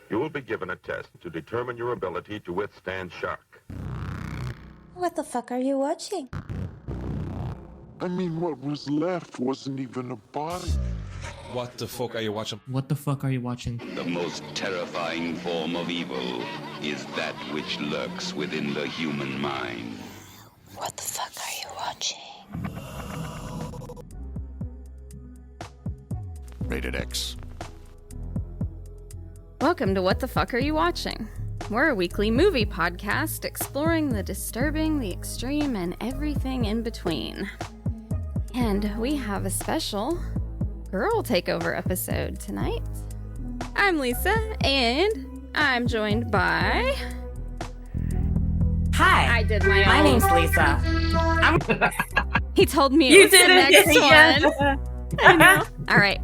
You will be given a test to determine your ability to withstand shock. What the fuck are you watching? I mean, what was left wasn't even a body. What the fuck are you watching? What the fuck are you watching? The most terrifying form of evil is that which lurks within the human mind. What the fuck are you watching? Rated X. Welcome to What the Fuck Are You Watching? We're a weekly movie podcast exploring the disturbing, the extreme, and everything in between. And we have a special girl takeover episode tonight. I'm Lisa, and I'm joined by... Hi. I did my own. My name's Lisa. He told me You it was the did it. next Yeah. one. I know. All right.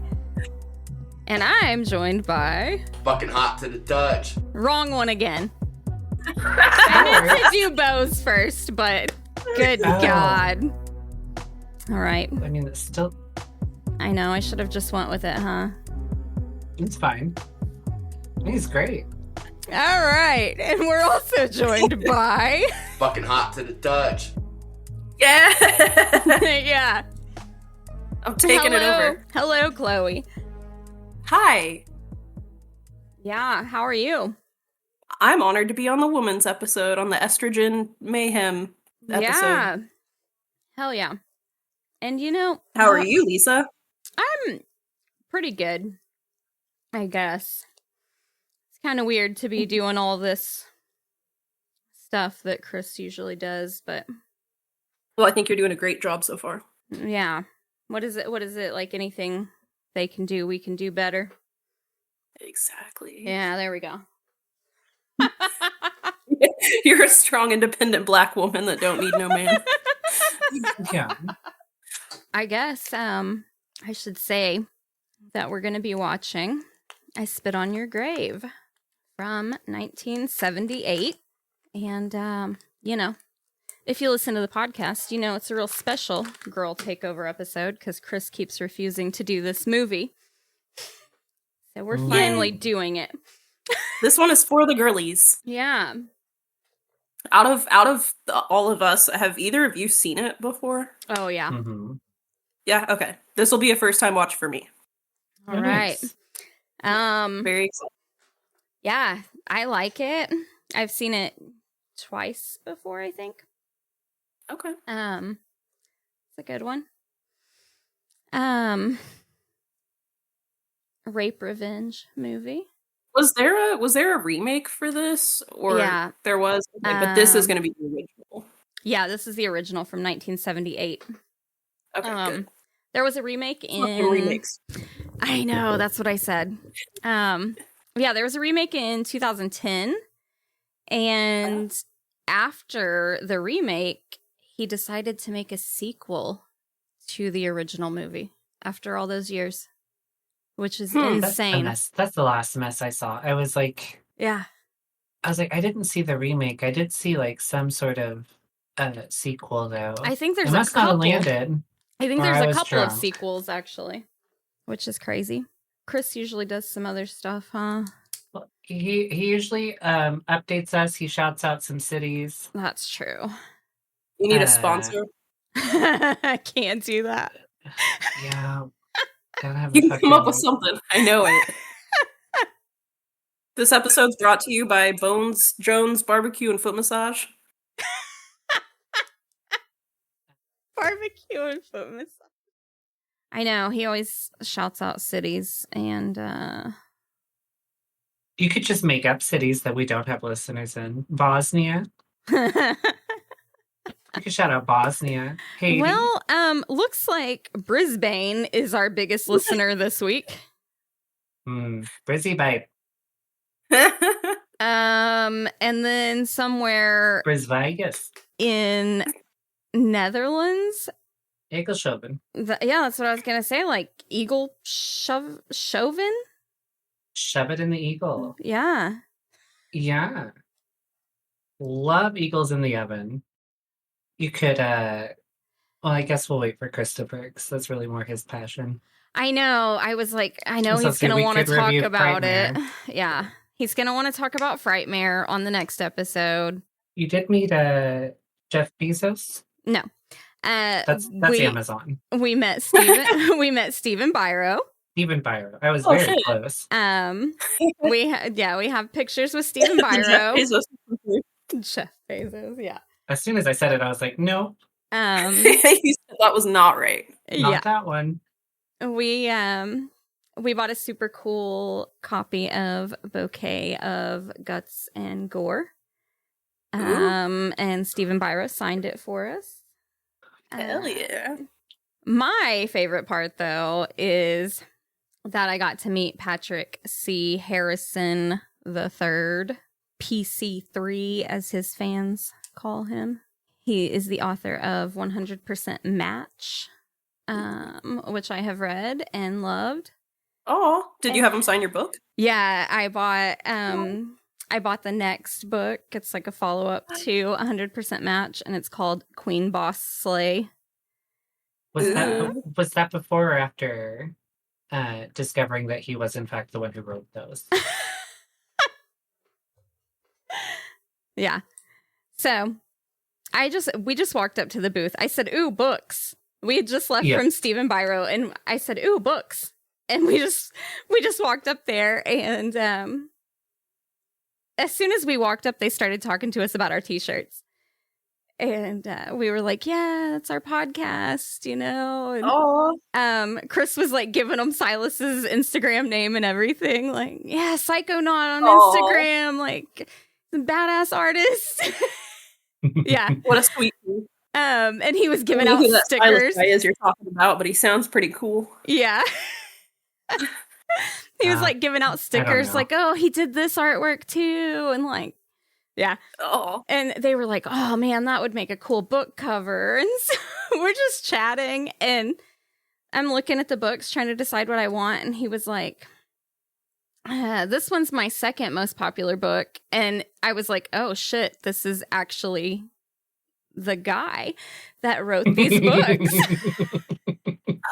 And I'm joined by... Fucking hot to the touch. Wrong one again. I meant to do bows first, but good God. All right. I mean, it's still, I know, I should have just went with it, huh? it's fine. He's great. All right. And we're also joined by... Fucking hot to the touch. Yeah. yeah. I'm taking it over. Hello, Chloe. Hi. Yeah, how are you? I'm honored to be on the women's episode, on the estrogen mayhem episode. Yeah. Hell yeah. And you know... How are you, Lisa? I'm pretty good, I guess. It's kind of weird to be doing all this stuff that Chris usually does, but... Well, I think you're doing a great job so far. Yeah. What is it? Like anything they can do, we can do better? Exactly. Yeah, there we go. You're a strong, independent black woman that don't need no man. Yeah. I guess I should say that we're going to be watching I Spit on Your Grave from 1978. And, you know, if you listen to the podcast, you know it's a real special girl takeover episode because Chris keeps refusing to do this movie. So we're finally doing it. This one is for the girlies. Yeah. Out of all of us, have either of you seen it before? Oh, yeah. Mm-hmm. Yeah, okay. This will be a first time watch for me. All right. Very excited. Yeah, I like it. I've seen it twice before, I think. Okay. It's a good one. Rape revenge movie. Was there a remake for this? Or Yeah. there was? Okay, but this is going to be the original. Yeah, this is the original from 1978. Okay, good. There was a remake Fucking in... remakes. I know, that's what I said. Yeah, there was a remake in 2010. And after the remake, he decided to make a sequel to the original movie after all those years, which is insane. That's the last mess I saw. I was like, Yeah. I didn't see the remake. I did see like some sort of sequel though. I think there's it must a couple. not have landed. I think or there's I a was couple of drunk. sequels, actually, which is crazy. Chris usually does some other stuff, huh? Well, he usually updates us. He shouts out some cities. That's true. You need a sponsor? I can't do that. Yeah. Gotta have You a can come up fucking- with something. I know it. This episode's brought to you by Bones Jones Barbecue and Foot Massage. Barbecue and foot massage. I know, he always shouts out cities, and You could just make up cities that we don't have listeners in. Bosnia. You could shout out Bosnia. Haiti. well, looks like Brisbane is our biggest listener this week. Brizzy Bite. And then somewhere Brisvegas. in Netherlands. Egelshoven. Yeah, that's what I was gonna say. Like Eagle Chauvin? Shove it in the eagle. Yeah. Yeah. Love eagles in the oven. You could, well, I guess we'll wait for Christopher, because that's really more his passion. I know. I was like, I know So he's see, going we to want to could talk review about it. Frightmare. Yeah. He's going to want to talk about Frightmare on the next episode. You did meet Jeff Bezos? No. That's Amazon. We met Steven. We met Stephen Byro. Stephen Byro. I was very close. We have pictures with Stephen Byro. Jeff Bezos, yeah. As soon as I said it, I was like, no. That was not right. Not that one. We bought a super cool copy of Bouquet of Guts and Gore. And Stephen Byro signed it for us. Hell yeah. My favorite part, though, is that I got to meet Patrick C. Harrison III, PC3, as his fans call him. He is the author of 100% Match, which I have read and loved. Oh, did you have him sign your book? Yeah, I bought the next book. It's like a follow-up to 100% Match, and it's called Queen Boss Slay. Was that before or after discovering that he was in fact the one who wrote those? Yeah. So we just walked up to the booth. I said, "Ooh, books." We had just left from Stephen Byro, and I said, "Ooh, books." And we just walked up there, and as soon as we walked up, they started talking to us about our t-shirts. And we were like, yeah, it's our podcast, you know. And, Chris was like giving them Silas's Instagram name and everything. Like, yeah, Psychonaut on Instagram, like badass artist. Yeah. What a sweet thing. And he was giving out stickers. Guy is you're talking about, but he sounds pretty cool. Yeah. He was like giving out stickers like, oh, he did this artwork too. And like, yeah. Oh. And they were like, oh man, that would make a cool book cover. And so we're just chatting, and I'm looking at the books trying to decide what I want. And he was like, this one's my second most popular book. And I was like, oh shit, this is actually the guy that wrote these books.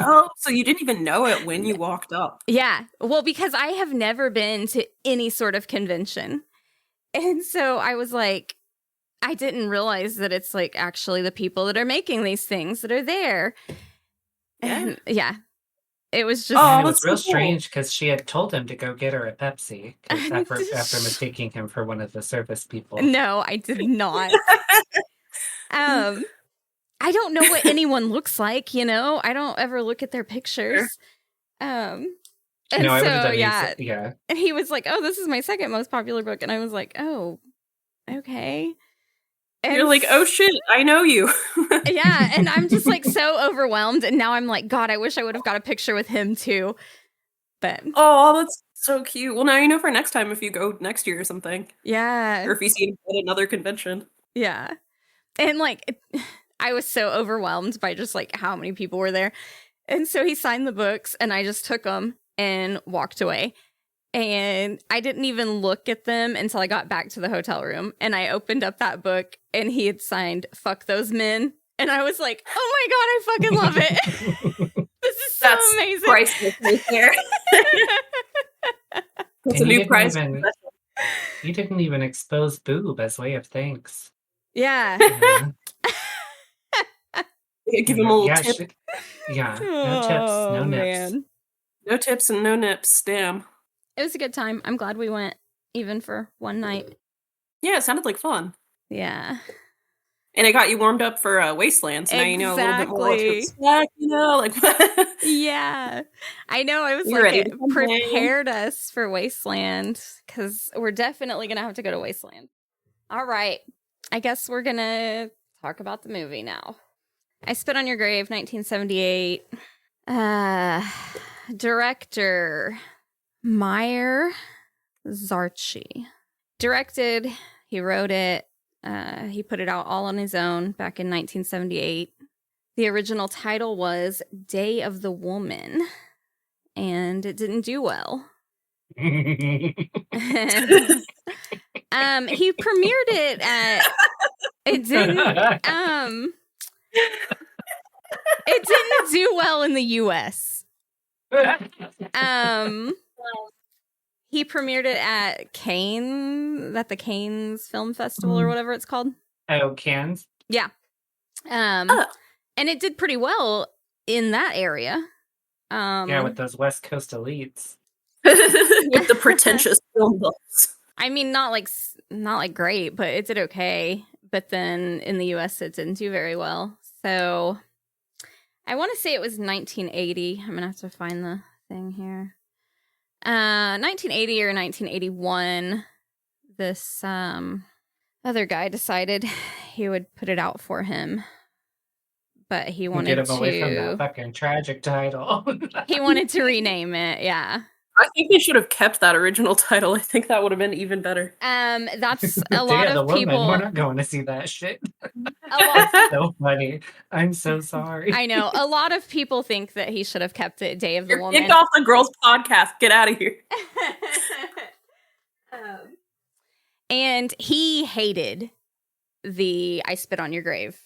Oh, so you didn't even know it when you walked up. Yeah. Well, because I have never been to any sort of convention. And so I was like, I didn't realize that it's like actually the people that are making these things that are there. And yeah, it was just. Oh, it was real strange because she had told him to go get her a Pepsi after mistaking him for one of the service people. No, I did not. I don't know what anyone looks like, you know? I don't ever look at their pictures. And no, so, yeah. And he was like, oh, this is my second most popular book. And I was like, oh, okay. And you're like, oh shit, I know you. Yeah, and I'm just like so overwhelmed. And now I'm like, God, I wish I would have got a picture with him too. But oh, that's so cute. Well, now you know for next time if you go next year or something. Yeah. Or if you see him at another convention. Yeah. And like, I was so overwhelmed by just like how many people were there. And so he signed the books, and I just took them and walked away. And I didn't even look at them until I got back to the hotel room. And I opened up that book, and he had signed "Fuck Those Men." And I was like, oh my God, I fucking love it. This is so amazing. Priceless right there. That's a new prize. You didn't even expose boob as way of thanks. Yeah. Give him a little tip. No tips, no nips. Man. No tips and no nips. Damn. It was a good time. I'm glad we went, even for one night. Yeah, it sounded like fun. Yeah. And it got you warmed up for Wasteland, so now you know a little bit more what to expect, you know? Like, yeah. I know, I was like, it prepared us for Wasteland, because we're definitely going to have to go to Wasteland. All right. I guess we're going to talk about the movie now. I Spit on Your Grave, 1978. Director Meyer Zarchi. Directed, he wrote it, he put it out all on his own back in 1978. The original title was Day of the Woman, and it didn't do well. He premiered it at it didn't do well in the US. He premiered it at the Cannes Film Festival or whatever it's called. Oh, Cannes? Yeah. And it did pretty well in that area. Yeah, with those West Coast elites. With the pretentious film buffs. I mean, not like great, but it did okay. But then in the US, it didn't do very well. So I want to say it was 1980. I'm gonna have to find the thing here. 1980 or 1981. This other guy decided he would put it out for him, but he wanted Get him away from that fucking tragic title. He wanted to rename it. Yeah. I think they should have kept that original title. I think that would have been even better. That's a lot of people. We're not going to see that shit. That's so funny. I'm so sorry. I know. A lot of people think that he should have kept it Day of the Woman. Kick off the girls' podcast. Get out of here. And he hated the I Spit on Your Grave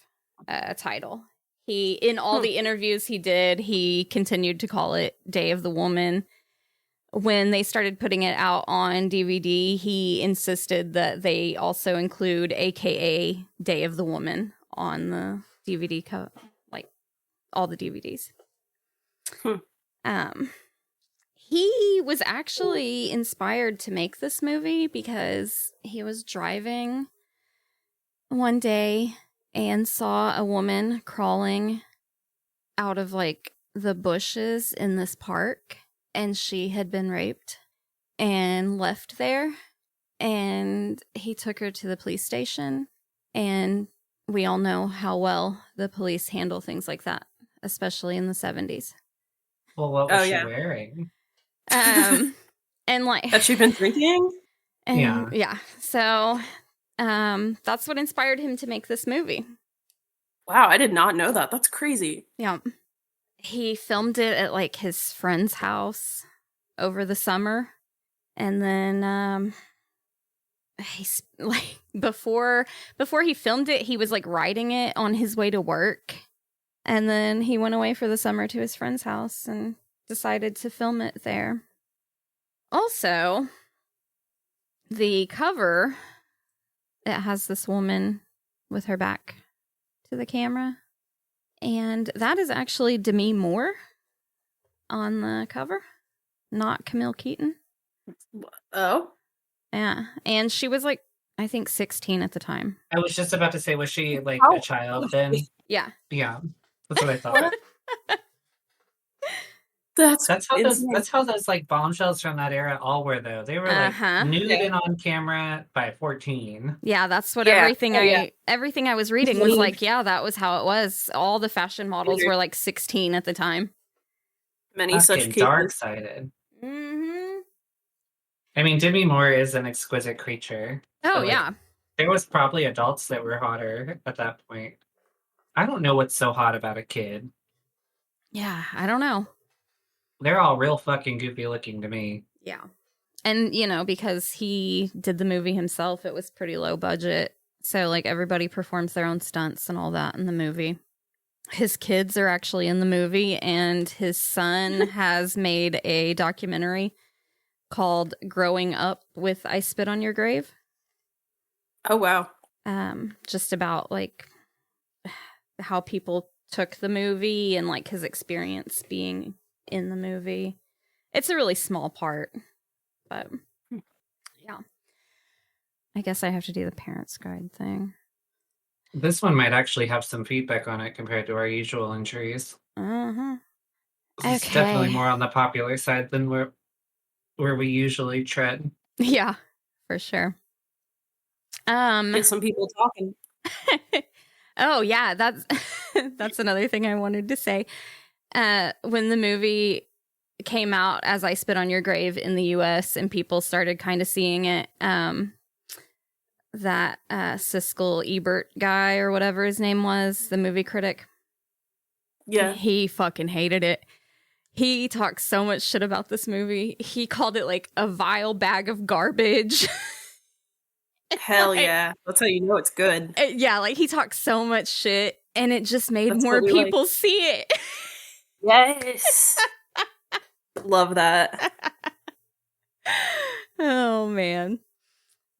title. He, in all the interviews he did, he continued to call it Day of the Woman. When they started putting it out on DVD, he insisted that they also include AKA Day of the Woman on the DVD cover, like all the DVDs. He was actually inspired to make this movie because he was driving one day and saw a woman crawling out of like the bushes in this park. And she had been raped and left there. And he took her to the police station. And we all know how well the police handle things like that, especially in the 70s. Well, what was she wearing? And like... Had she been drinking? And, yeah. So that's what inspired him to make this movie. Wow, I did not know that. That's crazy. Yeah. He filmed it at like his friend's house over the summer, and then he's like before he filmed it, he was like writing it on his way to work, and then he went away for the summer to his friend's house and decided to film it there. Also, the cover, it has this woman with her back to the camera. And that is actually Demi Moore on the cover, not Camille Keaton. Oh? Yeah. And she was like, I think 16 at the time. I was just about to say, was she like a child then? Yeah. Yeah. That's what I thought. That's how those like bombshells from that era all were though. They were like nude and on camera by 14. Yeah, that's what everything I was reading was like, yeah, that was how it was. All the fashion models were like 16 at the time. Many such cases. Dark-sided. Mm-hmm. I mean, Demi Moore is an exquisite creature. Oh, but, yeah. There was probably adults that were hotter at that point. I don't know what's so hot about a kid. Yeah, I don't know. They're all real fucking goofy looking to me. Yeah. And, you know, because he did the movie himself, it was pretty low budget. So, like, everybody performs their own stunts and all that in the movie. His kids are actually in the movie, and his son has made a documentary called Growing Up with I Spit on Your Grave. Oh, wow. Just about, like, how people took the movie and, like, his experience being in the movie. It's a really small part, but yeah. I guess I have to do the parents' guide thing. This one might actually have some feedback on it compared to our usual entries. Uh-huh. It's definitely more on the popular side than where we usually tread. Yeah, for sure. Get some people talking. Oh yeah, that's another thing I wanted to say. When the movie came out as I Spit on Your Grave in the US and people started kind of seeing it, that Siskel Ebert guy or whatever his name was, the movie critic. Yeah. He fucking hated it. He talked so much shit about this movie. He called it like a vile bag of garbage. Hell yeah. That's how you know it's good. Yeah, like he talked so much shit and it just made more people see it. Yes. Love that. Oh man.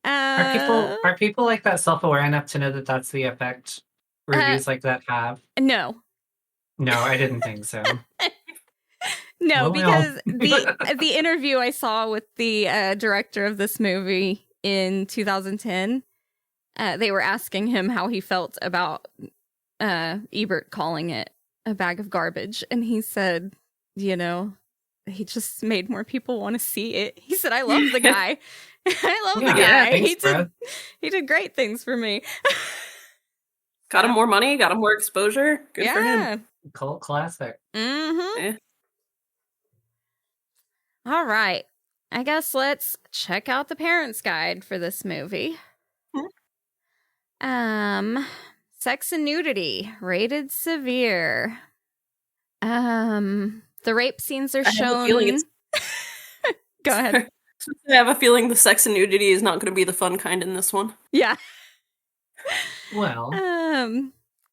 Are people like that self-aware enough to know that that's the effect reviews like that have? No. No, I didn't think so. No, Well. because the interview I saw with the director of this movie in 2010, they were asking him how he felt about Ebert calling it a bag of garbage, and he said, you know, he just made more people want to see it. He said, I love the guy. I love the guy. Thanks, he did great things for me. Got him more money, got him more exposure. Good for him. Cult classic. Mm-hmm. Yeah. All right. I guess let's check out the parents' guide for this movie. Sex and nudity, rated severe. The rape scenes are shown. Go ahead. I have a feeling the sex and nudity is not going to be the fun kind in this one. Yeah. Well,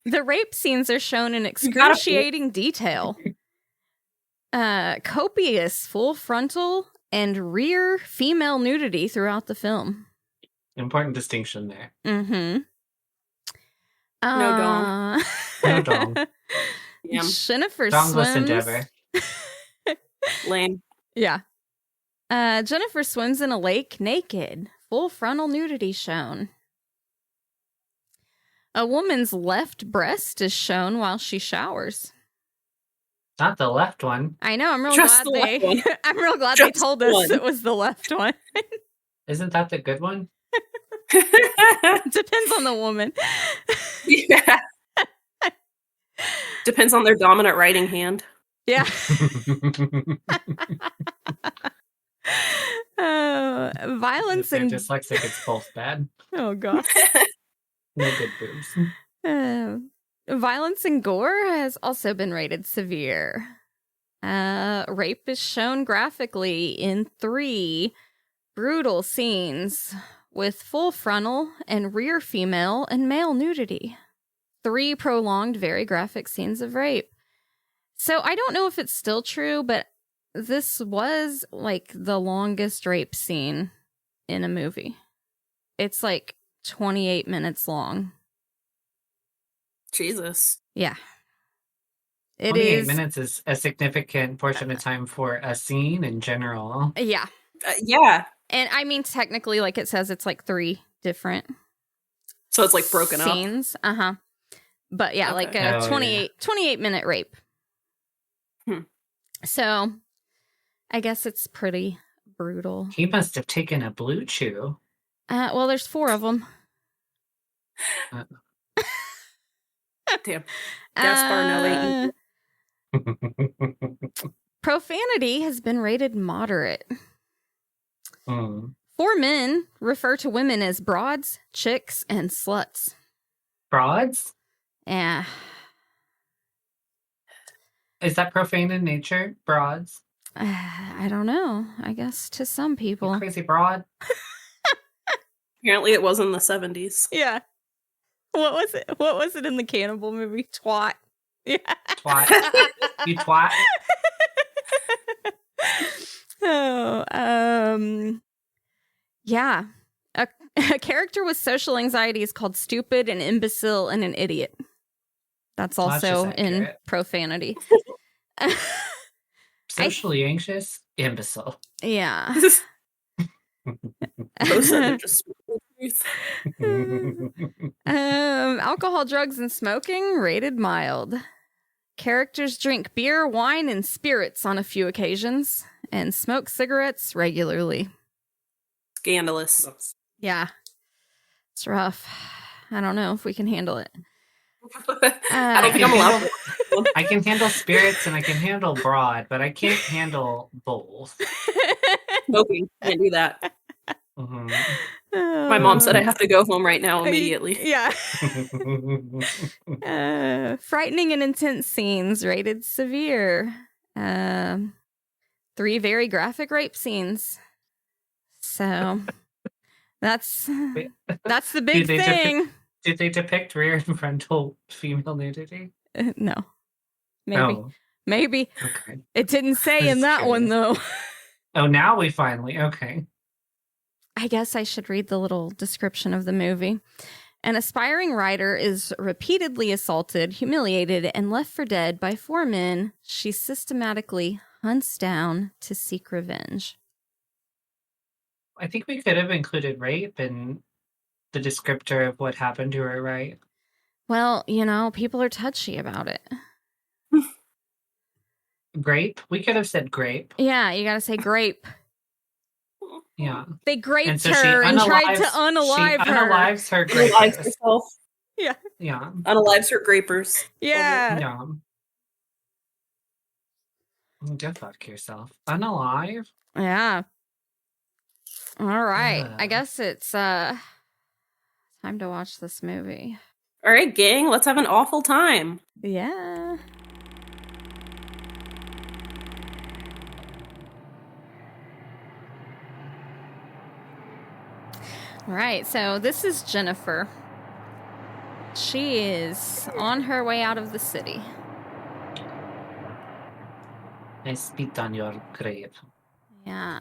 the rape scenes are shown in excruciating detail. Copious full frontal and rear female nudity throughout the film. important distinction there. Mm-hmm. No dong. No dong. Damn. Jennifer Dongless swims. endeavor. Lame. Yeah. Jennifer swims in a lake naked. Full frontal nudity shown. A woman's left breast is shown while she showers. Not the left one. I know. I'm real Just glad the left one. I'm real glad Just they told the us one. it was the left one. Isn't that the good one? Depends on the woman. Yeah. Depends on their dominant writing hand. Yeah. Violence If they're and dyslexic, it's both bad. oh god. No good boobs. Violence and gore has also been rated severe. Rape is shown graphically in 3 brutal scenes with full frontal and rear female and male nudity. 3 prolonged, very graphic scenes of rape. So I don't know if it's still true, but this was like the longest rape scene in a movie. It's like 28 minutes long. Jesus. Yeah. It 28 is. minutes is a significant portion of time for a scene in general. Yeah. Yeah. And I mean, technically, like it says, it's like 3 different So it's like broken up. scenes. Uh-huh. But yeah, Okay. like a Oh, 28 minute rape. Hmm. So I guess it's pretty brutal. He must have taken a blue chew. Well, there's 4 of them. Damn. Gaspar Noé. Profanity has been rated moderate. Hmm. 4 men refer to women as broads, chicks, and sluts. Broads? Yeah. Is that profane in nature? Broads? I don't know. I guess to some You people. crazy broad? Apparently it was in the 70s. Yeah. What was it? What was it in the cannibal movie? Twat. Yeah. Twat. You twat. Oh, yeah. A character with social anxiety is called stupid, an imbecile, and an idiot. That's Well, that's also just in accurate. profanity. Socially anxious? Imbecile. Yeah. Both said it just spoke the truth. Alcohol, drugs, and smoking rated mild. Characters drink beer, wine, and spirits on a few occasions, and smoke cigarettes regularly. Scandalous. Yeah, it's rough. I don't know if we can handle it. I don't think I'm allowed. I can handle spirits and I can handle broad, but I can't handle both. Smoking. Can't do that. Mhm. My mom said I have to go home right now immediately. Yeah. Frightening and intense scenes rated severe. 3 very graphic rape scenes. So that's the big Did they thing. Did they depict rear and frontal female nudity? No. Maybe. Oh, Maybe. okay. It didn't say in That's that one good. though. Oh, now we finally. Okay. I guess I should read the little description of the movie. An aspiring writer is repeatedly assaulted, humiliated, and left for dead by 4 men she systematically hunts down to seek revenge. I think we could have included rape in the descriptor of what happened to her, right? Well, people are touchy about it. Grape? We could have said grape. Yeah, you gotta say grape. Yeah. They graped so her and tried to unalive she her. unalives her Unalives grapers. herself. Yeah. Yeah. Unalives her grapers. Yeah. Yeah. Go fuck yourself. Unalive? Yeah. All right. I guess it's time to watch this movie. All right, gang, let's have an awful time. Yeah. All right, so this is Jennifer. She is on her way out of the city. I spit on your grave. Yeah.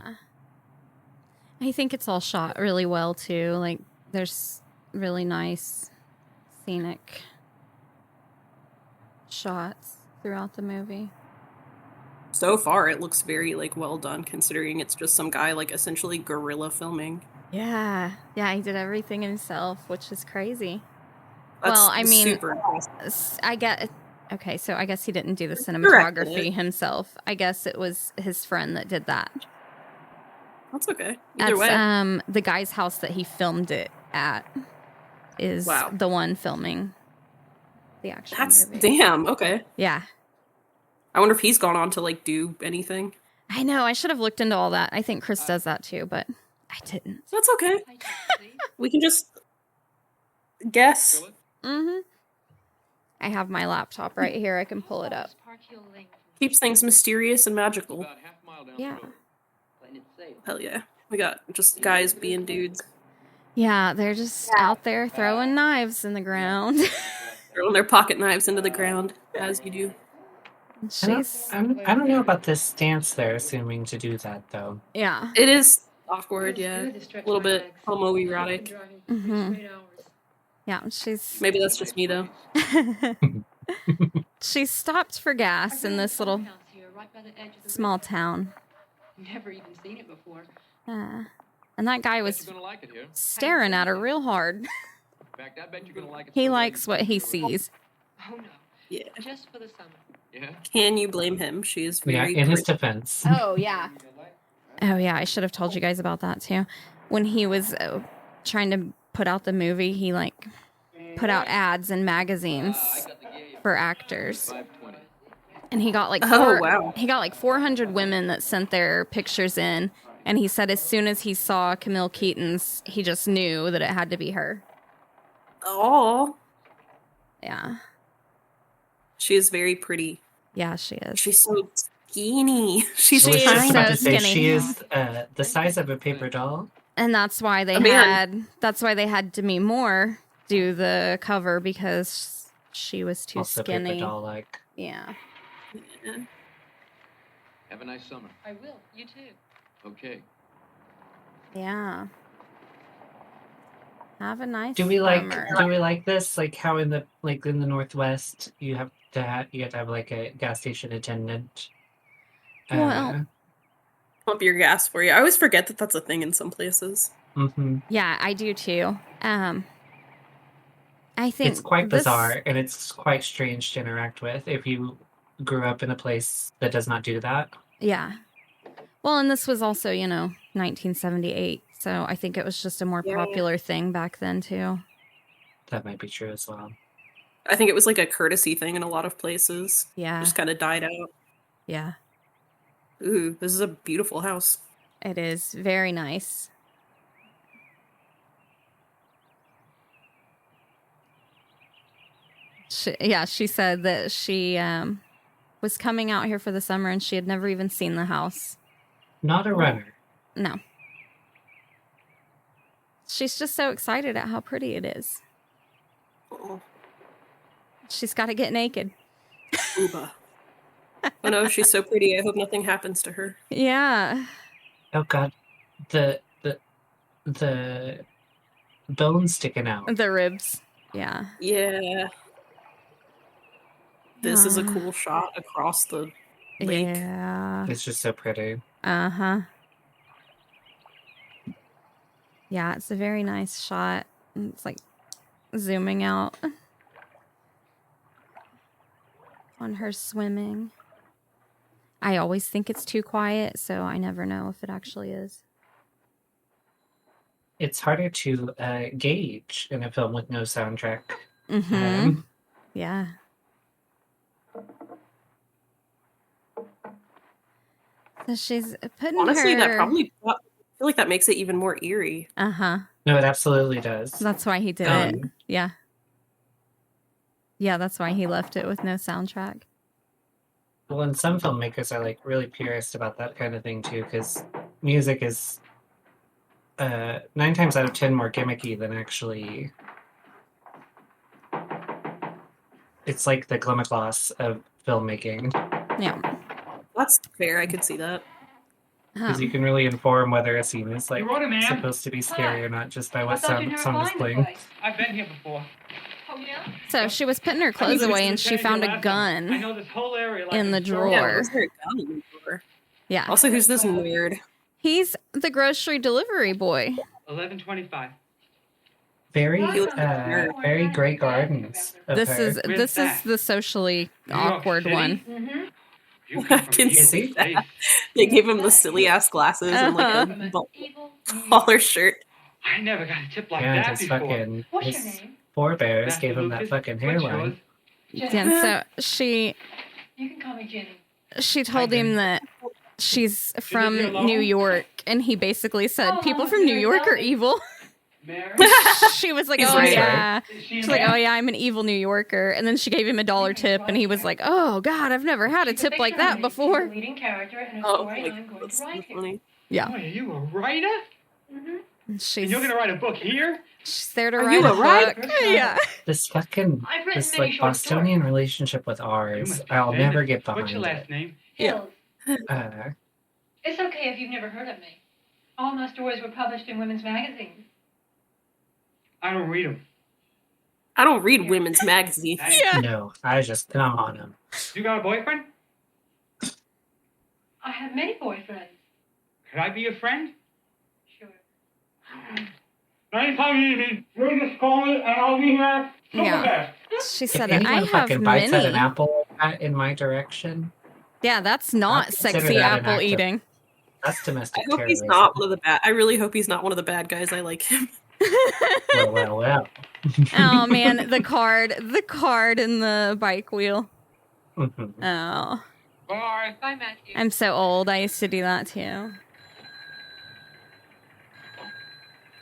I think it's all shot really well, too. Like, there's really nice scenic shots throughout the movie. So far, it looks very, well done, considering it's just some guy, essentially guerrilla filming. Yeah. Yeah, he did everything himself, which is crazy. That's well, I mean, super impressive. Okay, so I guess he didn't do the cinematography himself. I guess it was his friend that did that. That's okay. Either way. The guy's house that he filmed it at is the one filming the actual movie. Damn, okay. Yeah. I wonder if he's gone on to, do anything. I know, I should have looked into all that. I think Chris does that too, but I didn't. That's okay. We can just guess. Mm-hmm. I have my laptop right here. I can pull it up. Keeps things mysterious and magical. Yeah. Hell yeah. We got just guys being dudes. Yeah, they're just out there throwing knives in the ground. Throwing their pocket knives into the ground, as you do. I don't know about this stance they're assuming to do that, though. Yeah. It is awkward, yeah. A little bit homoerotic. Mm-hmm. Yeah, she's... Maybe that's just me, though. She stopped for gas in this little small town. Never even seen it before. And that guy was staring at her real hard. He likes what he sees. Oh no. Yeah. Just for the summer. Yeah. Can you blame him? She is very in his defense. Oh, yeah. Oh, yeah, I should have told you guys about that, too. When he was trying to put out the movie, he, put out ads in magazines for actors. And he got, he got, 400 women that sent their pictures in. And he said as soon as he saw Camille Keaton's, he just knew that it had to be her. Oh. Yeah. She is very pretty. Yeah, she is. She's so skinny. She's so skinny. She is the size of a paper doll. And that's why they had Demi Moore do the cover, because she was too also skinny. Paper doll-like. Yeah. Have a nice summer. I will. You too. Okay. Yeah. Have a nice Do we summer. like this? Like how in the Northwest you have to have a gas station attendant. Well, pump your gas for you. I always forget that that's a thing in some places. Mm-hmm. Yeah, I do too. I think it's quite bizarre and it's quite strange to interact with if you grew up in a place that does not do that. Yeah. Well, and this was also, 1978. So I think it was just a more popular thing back then, too. That might be true as well. I think it was a courtesy thing in a lot of places. Yeah. Just kind of died out. Yeah. Ooh, this is a beautiful house. It is very nice. She said that she was coming out here for the summer and she had never even seen the house. Not a runner. No. She's just so excited at how pretty it is. Oh. She's got to get naked. Ooba. Oh no, she's so pretty. I hope nothing happens to her. Yeah. Oh god. The the bone sticking out. The ribs. Yeah. Yeah. This is a cool shot across the lake. Yeah. It's just so pretty. Uh-huh. Yeah, it's a very nice shot. It's like zooming out on her swimming. I always think it's too quiet, so I never know if it actually is. It's harder to gauge in a film with no soundtrack. Mm-hmm. Yeah. So she's putting Honestly, her... that probably... I feel like that makes it even more eerie. Uh-huh. No, it absolutely does. That's why he did it. Yeah. Yeah, that's why he left it with no soundtrack. Well, and some filmmakers are like really purist about that kind of thing too, because music is 9 times out of 10 more gimmicky than actually. It's like the glimmerglass of filmmaking. Yeah. That's fair. I could see that. Because you can really inform whether a scene is like You wrote it, man. supposed to be scary or not just by what thought you'd song never is find the playing. place. I've been here before. Oh, yeah? So she was putting her clothes away and she found a I gun know this whole area like in the it's drawer. Yeah, what's there a gun in the drawer? Yeah. Also, who's this nerd? He's the grocery delivery boy. 11:25. Very, very great gardens. Of This her. is the socially New York awkward City? one. Mm-hmm. You I come from can evil see place. that. They gave him the silly ass glasses and like a collar shirt. I never got a tip like Yeah, that his before. fucking What's your his name? forebears Matthew gave him that Lucas, fucking what's hairline. yours? And so she You can call me Jenny. told him that she's from New York, and he basically said, "People from New York are evil." Mary? She was like, He's "Oh right. yeah." Is she She's in like, there? "Oh yeah, I'm an evil New Yorker." And then she gave him a $1 tip, and he was like, "Oh God, I've never had a tip like that before." Leading character in a Oh, story like, I'm going that's to so write here. funny. Yeah, Oh, are you a writer? Mm-hmm. and And she's you're gonna write a book here? she's there to Are write you a a writer? book. Yeah, This fucking I've written this many like short Bostonian stories. relationship with You ours, must be I'll famous. never get behind What's your last it. name? Yeah. Hills. Uh, It's okay if you've never heard of me. All my stories were published in women's magazines. I don't read them. I don't read women's magazines. yeah. no, I just come on him. You got a boyfriend? I have many boyfriends. Could I be your friend? Sure. Anytime you need me, you just call me and I'll be here. Super Yeah. fast. She If said, anyone "I have fucking bites at an many." apple in my direction, Yeah, that's not consider sexy that an apple act of- eating. that's I domestic hope he's terrorism. not one of the bad. I really hope he's not one of the bad guys. I like him. Well. Oh man, the card and the bike wheel. Mhm. Oh, Bye. Bye, Matthew. I'm so old. I used to do that too.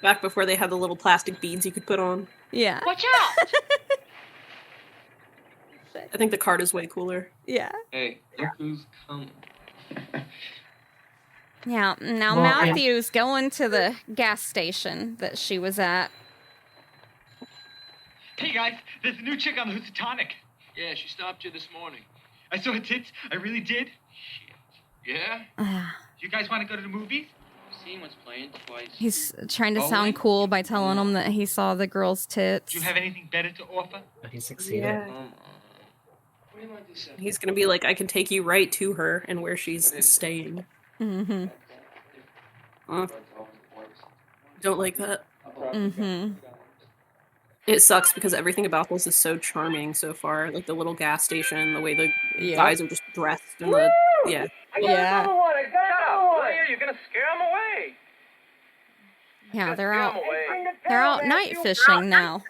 Back before they had the little plastic beads you could put on. Yeah, Watch out! I think the card is way cooler. yeah, Hey, look who's coming. yeah. Now Well, and- Matthew's going to the gas station that she was at. Hey guys, there's a new chick on the Housatonic. Yeah, she stopped you this morning. I saw her tits. I really did. Shit. Yeah? You guys want to go to the movies? I've seen what's playing twice. He's trying to Bowling? sound cool by telling him that he saw the girl's tits. Do you have anything better to offer? But he succeeded. Yeah. Come on. What do you want to say? He's gonna be like, I can take you right to her and where she's staying. Mm-hmm. Don't like that. Mm-hmm. It sucks because everything about this is so charming so far. Like the little gas station, the way the guys are just dressed, and the yeah. Yeah. You're gonna scare them away. Yeah, they're out night fishing now.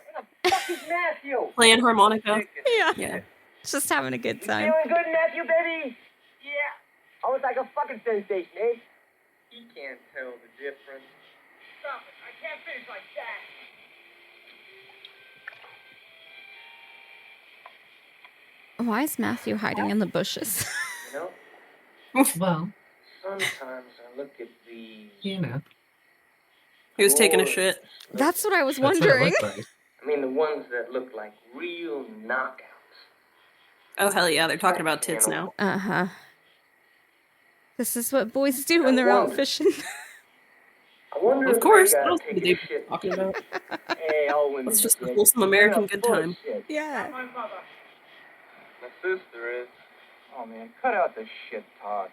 Playing harmonica. Yeah. Yeah. Just having a good time. good, Matthew, baby? Yeah. Almost like a fucking sensation, eh? He can't tell the difference. Stop it. I can't finish like that. Why is Matthew hiding in the bushes? You know? Well, Sometimes I look at these... you know. He was taking a shit. That's what I was That's what it wondering. looked like. I mean, the ones that look like real knockouts. Oh hell yeah, they're talking about tits now. Uh-huh. This is what boys do when they're out fishing. I wonder Of if course. they What gotta else take would a they be shit. talking about? Hey, all women. It's just a bitch. wholesome American They're good time. bullshit. Yeah. My mother. My sister is. Oh man, cut out the shit talk.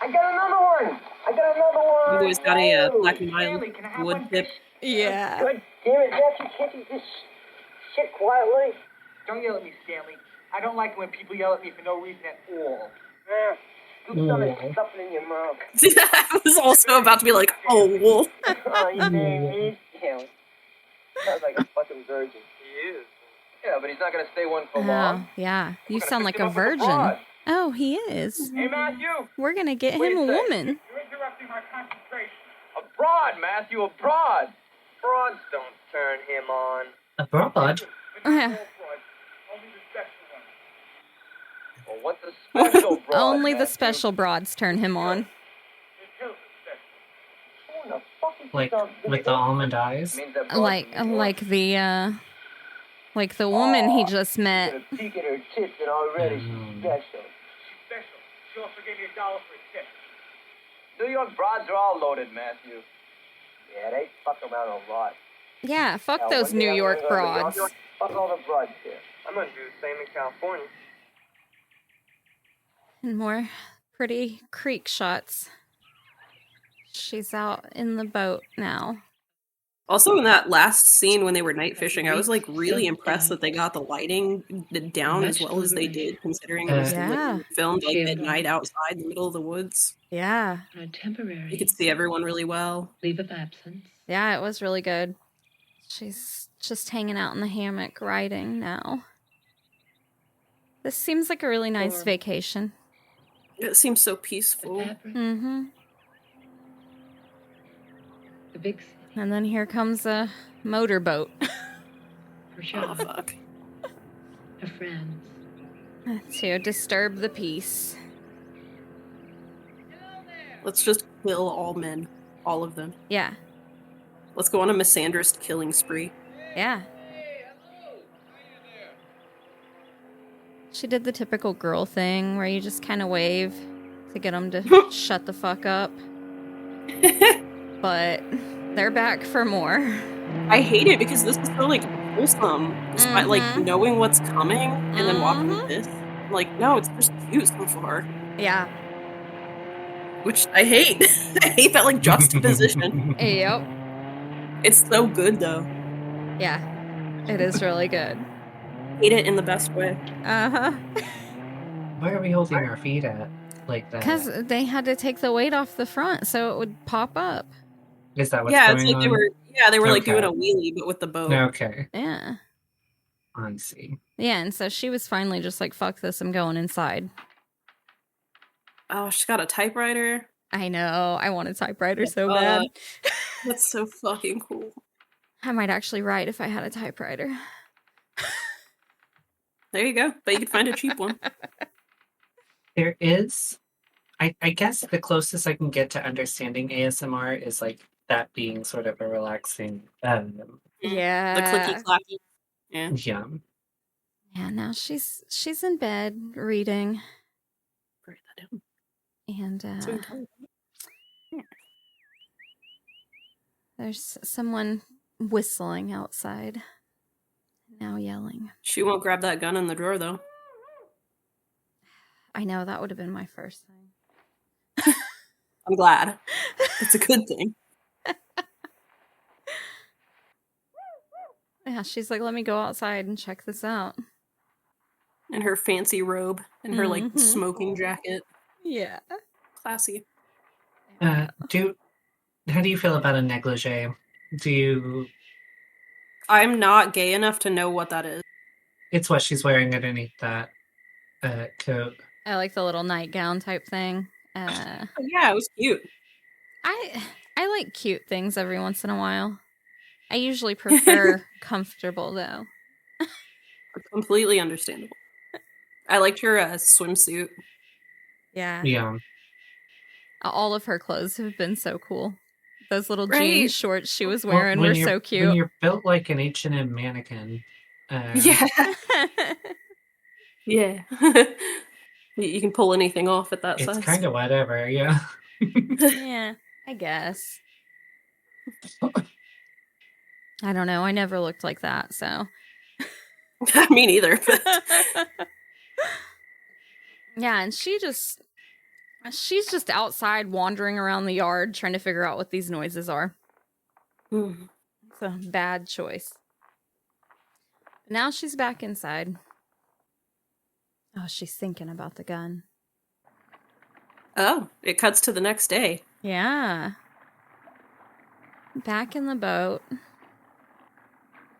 I got another one. You boys got a black and mild Stanley, can I have wood one? tip. Yeah. God damn it, Matthew, can't you just shit quietly? Don't yell at me, Stanley. I don't like it when people yell at me for no reason at all. Scoop something in your mouth. I was also about to be like, oh, wolf. Oh, you saying me? Yeah. Sounds like a fucking virgin. He is. Yeah, but he's not gonna stay one for long. Oh, yeah. You gonna sound fix like him a up with a virgin. broad. Oh, he is. Hey, Matthew! We're gonna get What do him a you say? woman. You're interrupting my concentration. A broad, Matthew, a broad. Broads don't turn him on. A broad? Yeah. Only the special one. Well, what's a special broad, Only the Matthew? special broads turn him on. It kills the special. Who in the fuck is Like, this with the almond eyes? Means that broad's Like from New York. the woman he just Got met. a peek at her tits and already she's special. She's special. She also gave me $1 for a tip. New York broads are all loaded, Matthew. Yeah, they fuck around a lot. Yeah, fuck Now, those one day New I'm York gonna go to New broads. York, fuck all the broads here. I'm gonna do the same in California. And more pretty creek shots. She's out in the boat now. Also, in that last scene when they were night fishing, I was like really impressed that they got the lighting down as well as they did, considering it was Yeah. like, filmed like at night outside in the middle of the woods. Yeah. You could see everyone really well. Leave of absence. Yeah, it was really good. She's just hanging out in the hammock writing now. This seems like a really nice vacation. It seems so peaceful. Mm-hmm. The big city. And then here comes a motorboat. For sure. Oh, fuck. Her friends. To disturb the peace. Let's just kill all men. All of them. Yeah. Let's go on a misandrist killing spree. Yeah. She did the typical girl thing where you just kind of wave to get them to shut the fuck up. But they're back for more. I hate it because this is so like wholesome, despite like knowing what's coming and then watching this. Like, no, it's just cute so far. Yeah. Which I hate. I hate that like juxtaposition. Yep. It's so good though. Yeah. It is really good. Hate it in the best way. Uh-huh. Why are we holding our feet at like that? Because they had to take the weight off the front so it would pop up. Is that what's Yeah, going it's like on? they were like Okay. doing a wheelie but with the boat. Okay. Yeah. I see. Yeah, and so she was finally just like, fuck this, I'm going inside. Oh, she's got a typewriter. I know. I want a typewriter so bad. That's so fucking cool. I might actually write if I had a typewriter. There you go. But you could find a cheap one. There is, I guess the closest I can get to understanding ASMR is like that being sort of a relaxing, Yeah. The clicky clacky. Yeah. yeah. Yeah, now she's in bed reading. Write that down. And So we can tell her. there's someone whistling outside. Now yelling. She won't grab that gun in the drawer though. I know, that would have been my first thing. I'm glad. It's a good thing. Yeah, she's like, let me go outside and check this out. And her fancy robe and her like Mhm. smoking jacket. Yeah. Classy. How do you feel about a negligee? Do you? I'm not gay enough to know what that is. It's what she's wearing underneath that coat. I like the little nightgown type thing. Yeah, it was cute. I like cute things every once in a while. I usually prefer comfortable though. Completely understandable. I liked her swimsuit. Yeah. Yeah. All of her clothes have been so cool. Those little Right. jean shorts she was Well, wearing when were you're- so When cute. you're built like an H&M mannequin. Yeah. Yeah. You can pull anything off at that It's size. kind of whatever, yeah. Yeah. I guess. I don't know. I never looked like that, so. Me neither. Yeah, and she's just outside wandering around the yard trying to figure out what these noises are. It's a bad choice. Now she's back inside. Oh, she's thinking about the gun. Oh, it cuts to the next day. Yeah. Back in the boat.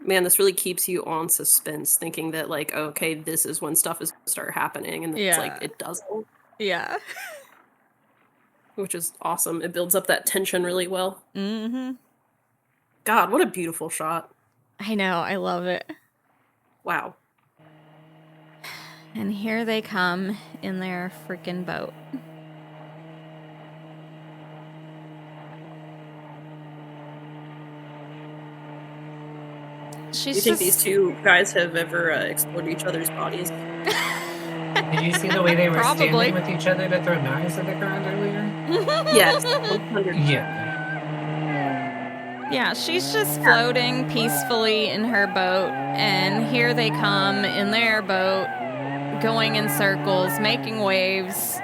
Man, this really keeps you on suspense, thinking that, like, okay, this is when stuff is going to start happening, and it's like, it doesn't. Yeah. Which is awesome. It builds up that tension really well. Mm-hmm. God, what a beautiful shot. I know, I love it. Wow. And here they come in their freaking boat. Do you think these two guys have ever explored each other's bodies? Did you see the way they were standing with each other to throw knives at the ground earlier? Yes. Yeah. Yeah, she's just floating peacefully in her boat, and here they come in their boat, going in circles, making waves.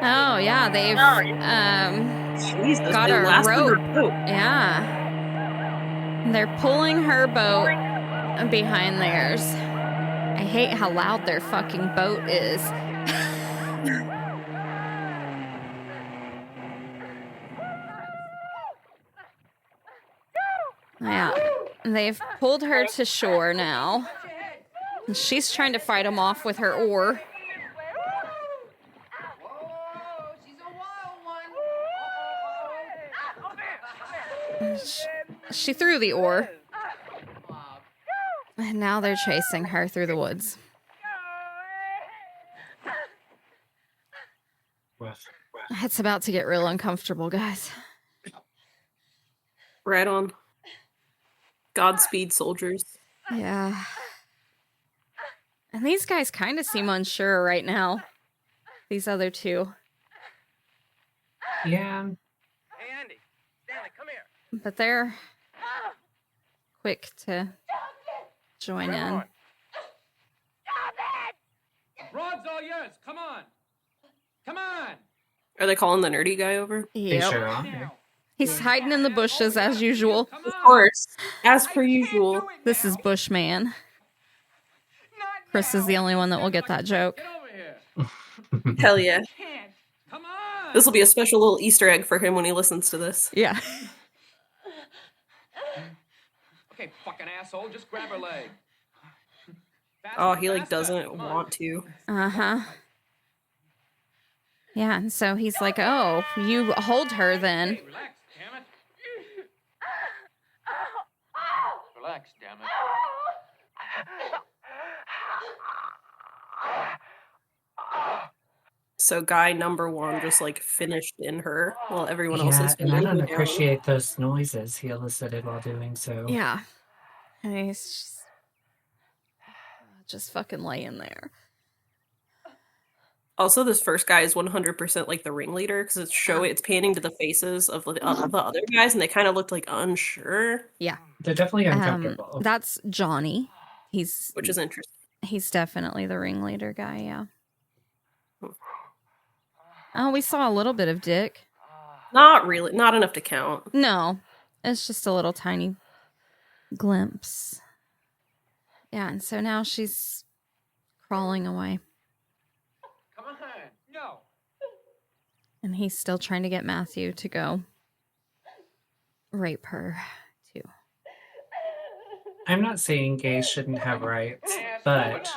Oh, yeah, they've Jesus, got they a lasted her rope. boat. Yeah. They're pulling her boat behind theirs. I hate how loud their fucking boat is. Yeah, they've pulled her to shore now. And she's trying to fight them off with her oar. She threw the oar. And now they're chasing her through the woods. It's about to get real uncomfortable, guys. Right on. Godspeed, soldiers. Yeah. And these guys kind of seem unsure right now. These other two. Yeah. Hey, Andy. Stanley, come here. But they're quick to join in. Rod's all yours. Come on. Come on. Are they calling the nerdy guy over? Yep. Sure are. He's hiding in the bushes as usual. Of course. As per usual. This is Bushman. Chris is the only one that will get that joke. Hell yeah. This will be a special little Easter egg for him when he listens to this. Yeah. Okay, fucking asshole, just grab her leg. Oh, he like doesn't want to. Uh-huh. Yeah, and so he's like, oh, you hold her then. Relax, damn it. Relax, damn it. So guy number one just like finished in her while everyone else Yeah, is and I don't down. appreciate those noises he elicited while doing so. Yeah. And he's just fucking laying there. Also, this first guy is 100% like the ringleader because it's panning to the faces of the other guys, and they kind of looked like unsure. Yeah. They're definitely uncomfortable. That's Johnny. Which is interesting. He's definitely the ringleader guy, yeah. Oh, we saw a little bit of Dick. Not really. Not enough to count. No. It's just a little tiny glimpse. Yeah, and so now she's crawling away. Come on. No. And he's still trying to get Matthew to go rape her, too. I'm not saying gays shouldn't have rights, but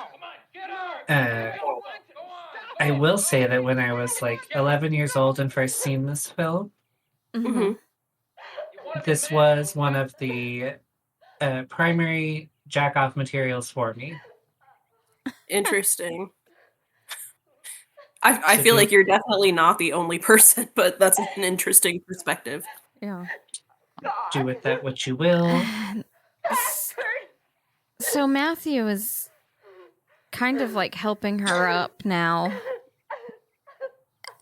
I will say that when I was like 11 years old and first seen this film, this was one of the primary jack-off materials for me. Interesting. I feel like you're definitely not the only person, but that's an interesting perspective. Yeah. Do with that what you will. So Matthew is kind of like helping her up now.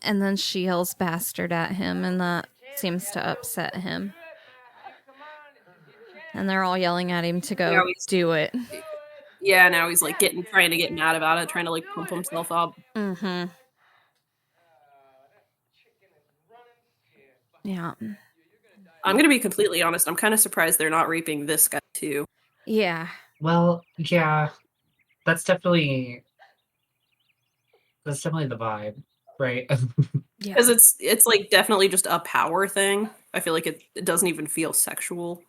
And then she yells bastard at him, and that seems to upset him. And they're all yelling at him to go do it. Yeah, now he's like trying to get mad about it, trying to like pump himself up. Mm-hmm. Yeah. I'm gonna be completely honest. I'm kind of surprised they're not raping this guy too. Yeah. Well, yeah, that's definitely the vibe, right? Because it's like definitely just a power thing. I feel like it doesn't even feel sexual.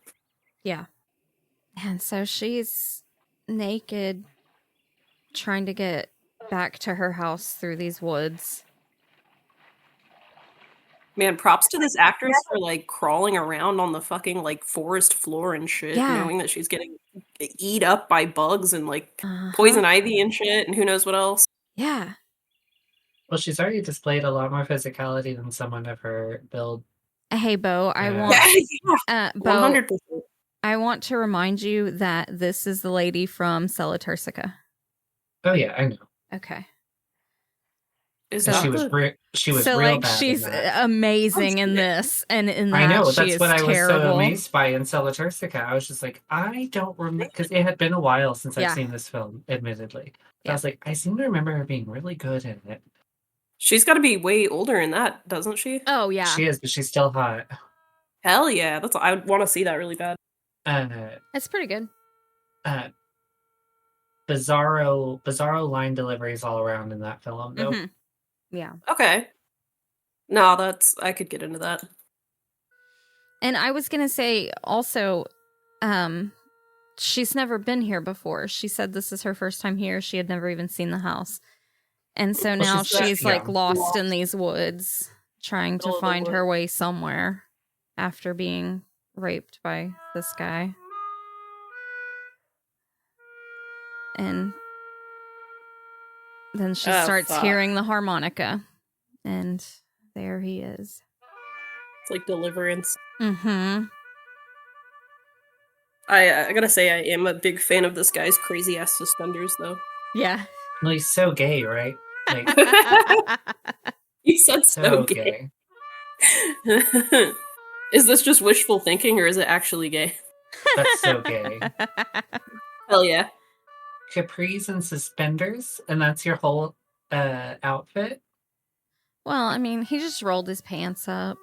Yeah. And so she's naked, trying to get back to her house through these woods. Man, props to this actress for like crawling around on the fucking like forest floor and shit, knowing that she's getting eat up by bugs and like poison ivy and shit, and who knows what else. Yeah. Well, she's already displayed a lot more physicality than someone of her build. Hey, Bo, I want 100%. I want to remind you that this is the lady from Selatursica. Oh yeah, I know. Okay. She was so real like bad she's in that. amazing in this, and in that I know, she that's is what I was terrible. so amazed by in Selatursica. I was just like, I don't remember, because it had been a while since I've seen this film, admittedly. I was like, I seem to remember her being really good in it. She's got to be way older in that, doesn't she? Oh yeah, she is, but she's still hot. Hell yeah, I want to see that really bad. It's pretty good. Bizarro line deliveries all around in that film, though. Mm-hmm. Yeah. Okay. No, I could get into that. And I was gonna say also, she's never been here before. She said this is her first time here. She had never even seen the house. And so now she's like lost in these woods, trying to find her way somewhere after being raped by this guy. And then she starts hearing the harmonica, and there he is. It's like Deliverance. Mm-hmm. I gotta say, I am a big fan of this guy's crazy ass suspenders, though. Yeah. Well, he's so gay, right? Like, he said so gay. Is this just wishful thinking, or is it actually gay? That's so gay. Hell yeah. Capris and suspenders, and that's your whole outfit? Well, I mean, he just rolled his pants up.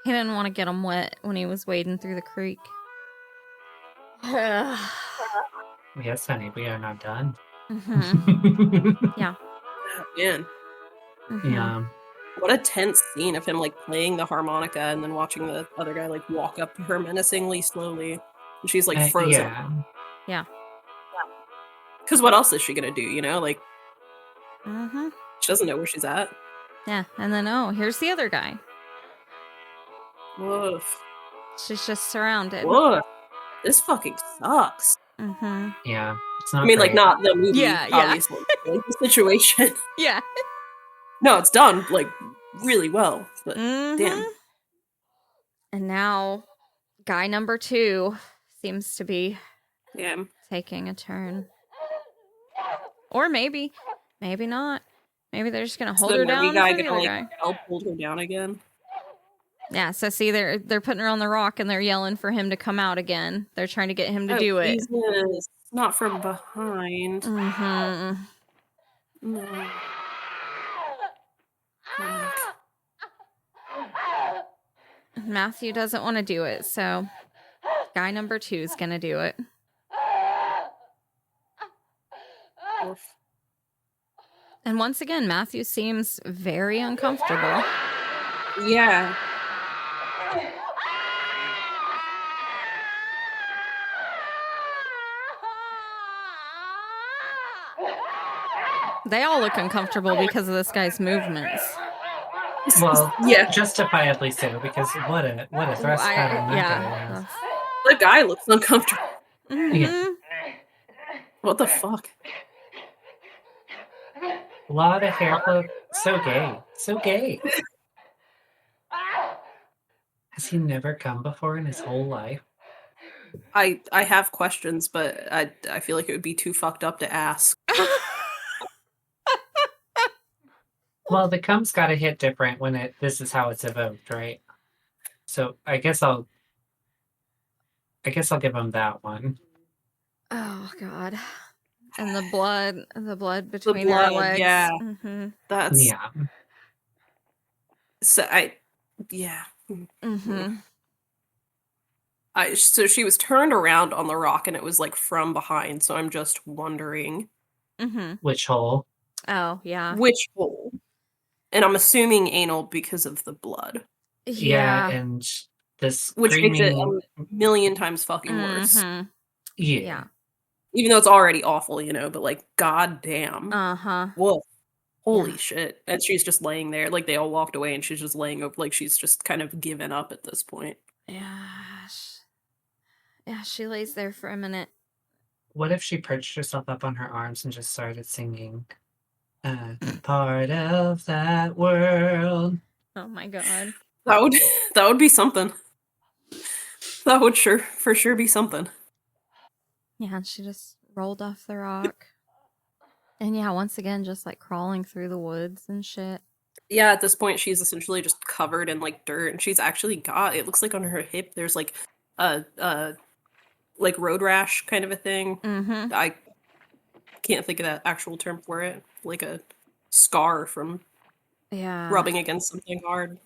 He didn't want to get them wet when he was wading through the creek. Yes, honey, we are not done. Mm-hmm. Yeah. Oh, man. Mm-hmm. Yeah. What a tense scene of him like playing the harmonica and then watching the other guy like walk up to her menacingly slowly. And she's like frozen. Yeah. Because what else is she gonna do, you know? Like, mm-hmm. She doesn't know where she's at. Yeah, and then, here's the other guy. Woof. She's just surrounded. Woof. This fucking sucks. Mm-hmm. Yeah. It's not I mean, great. like, not the movie, Yeah. obviously. Like, the situation. Yeah. No, it's done, like, really well. But, mm-hmm. damn. And now, guy number 2 seems to be taking a turn. Or maybe not. Maybe they're just gonna hold her down. The guy gonna like help hold her down again. Yeah. So see, they're putting her on the rock and they're yelling for him to come out again. They're trying to get him to do it. Jesus. Not from behind. Mm-hmm. No. Matthew doesn't want to do it, so guy number 2 is gonna do it. And once again, Matthew seems very uncomfortable. Yeah. They all look uncomfortable because of this guy's movements. Well, yeah, justifiably so, because what a thrust pattern that guy has. The guy looks uncomfortable. Mm-hmm. Yeah. What the fuck? A lot of hair flip. So gay. So gay. Has he never come before in his whole life? I have questions, but I feel like it would be too fucked up to ask. Well, the cum's got to hit different when this is how it's evoked, right? So I guess I'll give him that one. Oh God. And the blood between her blood, legs. yeah. Mm-hmm. That's Yeah. so yeah. Mm-hmm. So she was turned around on the rock and it was like from behind, so I'm just wondering Mm-hmm. Which hole? Oh, yeah. which hole. And I'm assuming anal because of the blood. Yeah, and this Which makes it screaming. a million times fucking worse. Mm-hmm. Yeah. Even though it's already awful, but like, goddamn. Uh-huh. Whoa. Holy shit. And she's just laying there. Like, they all walked away and she's just laying over, like, she's just kind of given up at this point. Yeah. Yeah, she lays there for a minute. What if she perched herself up on her arms and just started singing, part of that world? Oh my God. That would be something. That would for sure be something. Yeah, and she just rolled off the rock. And yeah, once again, just like crawling through the woods and shit. Yeah, at this point, she's essentially just covered in like dirt, and she's actually got, it looks like on her hip, there's like a like road rash kind of a thing. Mm-hmm. I can't think of that actual term for it. Like a scar from rubbing against something hard.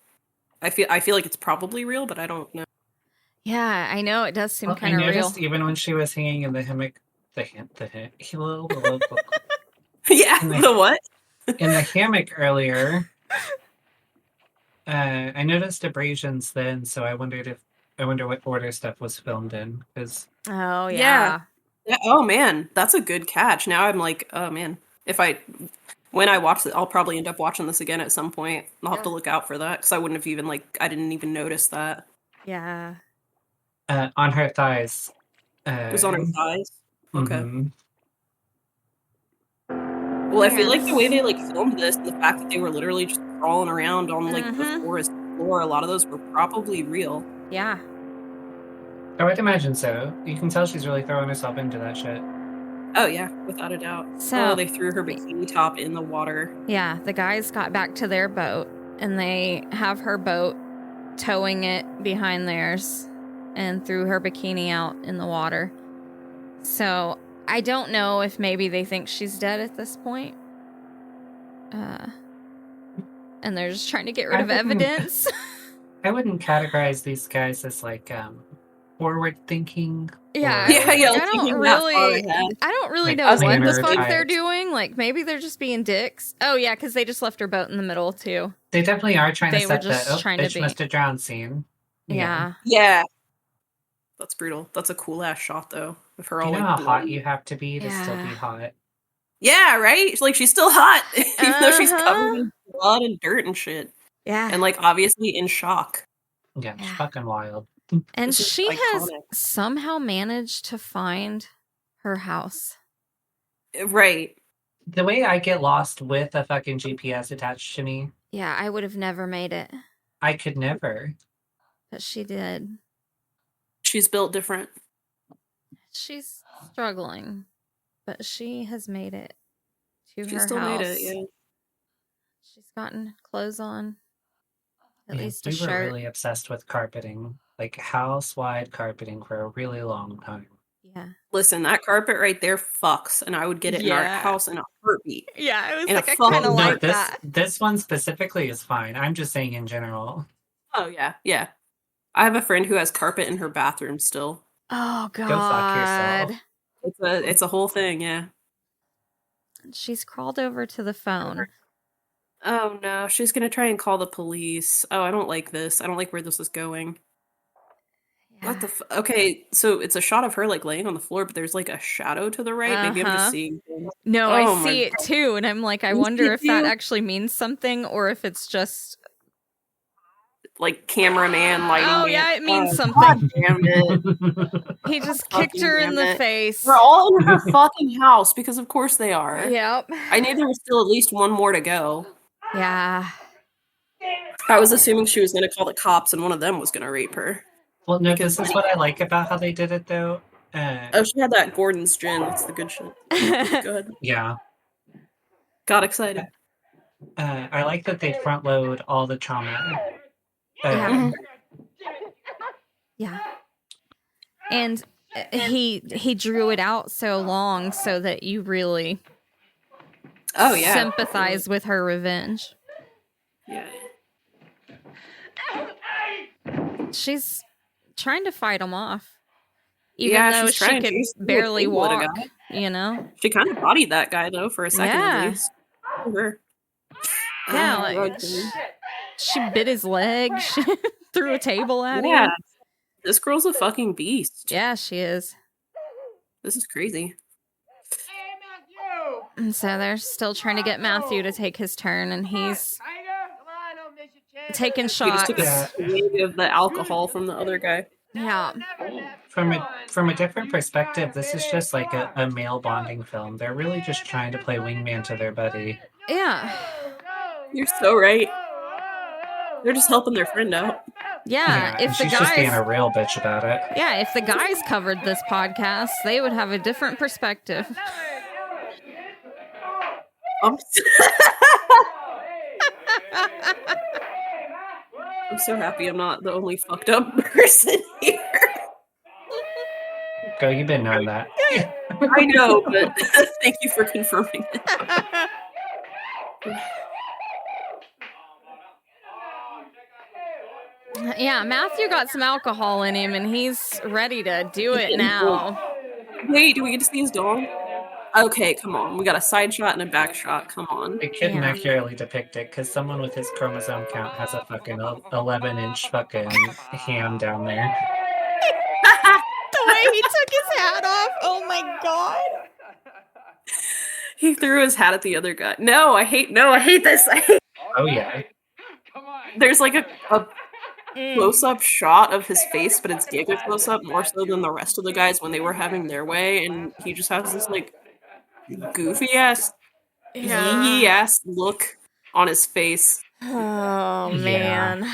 I feel like it's probably real, but I don't know. Yeah, I know it does seem kind of I real. noticed even when she was hanging in the hammock, Yeah, the what? In the hammock earlier, I noticed abrasions then, so I wonder what order stuff was filmed in. Because oh yeah. Oh man, that's a good catch. Now I'm like, oh man, when I watch it, I'll probably end up watching this again at some point. I'll have to look out for that because I wouldn't have even I didn't even notice that. Yeah. On her thighs. It was on her thighs. Okay. Mm-hmm. Well, I feel like the way they filmed this, the fact that they were literally just crawling around on the forest floor, a lot of those were probably real. Yeah. I would imagine so. You can tell she's really throwing herself into that shit. Oh yeah, without a doubt. So they threw her bikini top in the water. Yeah, the guys got back to their boat and they have her boat towing it behind theirs and threw her bikini out in the water. So I don't know if maybe they think she's dead at this point. And they're just trying to get rid of evidence. I wouldn't categorize these guys as forward thinking. Yeah, I don't really know what the fuck they're doing. Like maybe they're just being dicks. Oh yeah, because they just left her boat in the middle too. They definitely are trying to set bitch must have drowned scene. Yeah. That's brutal. That's a cool ass shot though. Of her all you know how hot you have to be to still be hot. Yeah, right? Like she's still hot. Even though she's covered in blood and dirt and shit. Yeah. And obviously in shock. Yeah, it's fucking wild. And she has somehow managed to find her house. Right. The way I get lost with a fucking GPS attached to me. Yeah, I would have never made it. I could never. But she did. She's built different. She's struggling, but she has made it to her house. She still made it, yeah. She's gotten clothes on. At least a we shirt. We were really obsessed with carpeting, house-wide carpeting for a really long time. Yeah. Listen, that carpet right there fucks, and I would get it in our house in a heartbeat. Yeah, I was I kind of like that. This one specifically is fine. I'm just saying in general. Oh, yeah, yeah. I have a friend who has carpet in her bathroom still. Oh, God. Go fuck yourself. It's a whole thing, yeah. She's crawled over to the phone. Oh, no. She's going to try and call the police. Oh, I don't like this. I don't like where this is going. Yeah. What the okay, so it's a shot of her laying on the floor, but there's a shadow to the right. Maybe I'm just seeing things. No, I see it too, and I'm I wonder if that actually means something or if it's just cameraman lighting. Oh yeah, it means something. God damn it. He just kicked her in the face. We're all in her fucking house because of course they are. Yep. I knew there was still at least one more to go. Yeah. I was assuming she was going to call the cops and one of them was going to rape her. Well, no, this is what I like about how they did it, though. She had that Gordon's gin. That's the good shit. Good. Yeah. Got excited. I like that they front load all the trauma. Yeah. Yeah. And he drew it out so long so that you really sympathize with her revenge. Yeah. She's trying to fight him off. Even though she could barely walk, you know? She kind of bodied that guy, though, for a second at least. Her. Yeah, like, she bit his leg. She threw a table at him. This girl's a fucking beast. Yeah, she is. This is crazy. And so they're still trying to get Matthew to take his turn, and he's taking shots. He just took a swig of the alcohol from the other guy. Yeah. From a different perspective, this is just like a male bonding film. They're really just trying to play wingman to their buddy. Yeah. You're so right. They're just helping their friend out. Yeah, if the she's guys just being a real bitch about it. Yeah, if the guys covered this podcast, they would have a different perspective. I'm so happy I'm not the only fucked up person here. Go, you've been knowing that. I know, but thank you for confirming it. Yeah, Matthew got some alcohol in him, and he's ready to do it now. Wait, do we get to see his dog? Okay, come on. We got a side shot and a back shot. Come on. They couldn't accurately depict it because someone with his chromosome count has a fucking 11-inch fucking ham down there. The way he took his hat off. Oh my god. He threw his hat at the other guy. No, I hate this. Oh yeah. There's like a close-up shot of his face, but it's Giga close-up more so than the rest of the guys when they were having their way, and he just has this like goofy ass look on his face. Oh man.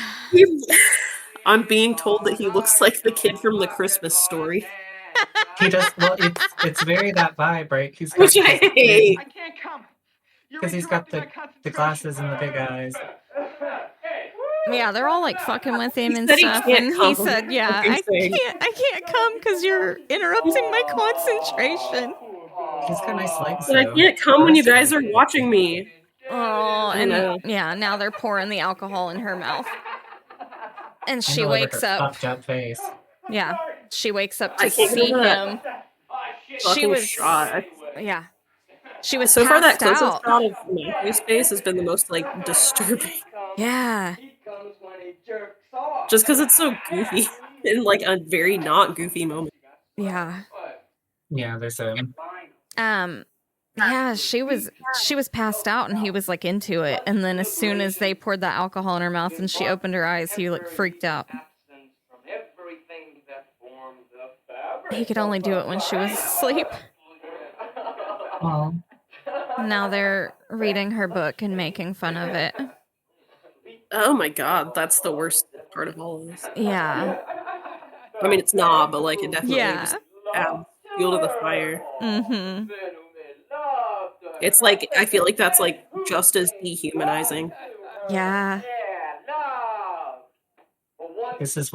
I'm being told that he looks like the kid from the Christmas Story. He does. Well, it's very that vibe, right? He's got Which I hate. Because he's got the glasses and the big eyes. Yeah, they're all like fucking with him and said he stuff, can't and come. he said, "Yeah, I can't come because you're interrupting my concentration." He's got nice legs. But I can't come when you guys are watching me. Oh, I know. Yeah, now they're pouring the alcohol in her mouth, and she I know, wakes her up. Fucked up face. Yeah, she wakes up I to can't see get over that him. She fucking was shot. Yeah, she was So far, that passed close-up out. shot of Matthew's face has been the most like disturbing. Yeah. Just because it's so goofy in like a very not goofy moment. Yeah. Yeah, there's Yeah, she was passed out, and he was like into it, and then as soon as they poured that alcohol in her mouth and she opened her eyes, he like freaked out. He could only do it when she was asleep. Oh. Now they're reading her book and making fun of it. Oh my god, that's the worst part of all of this. Yeah. I mean, it's not, but like it definitely just Yeah. adds fuel to the fire. Mm-hmm. It's like I feel like that's like just as dehumanizing. Yeah. This is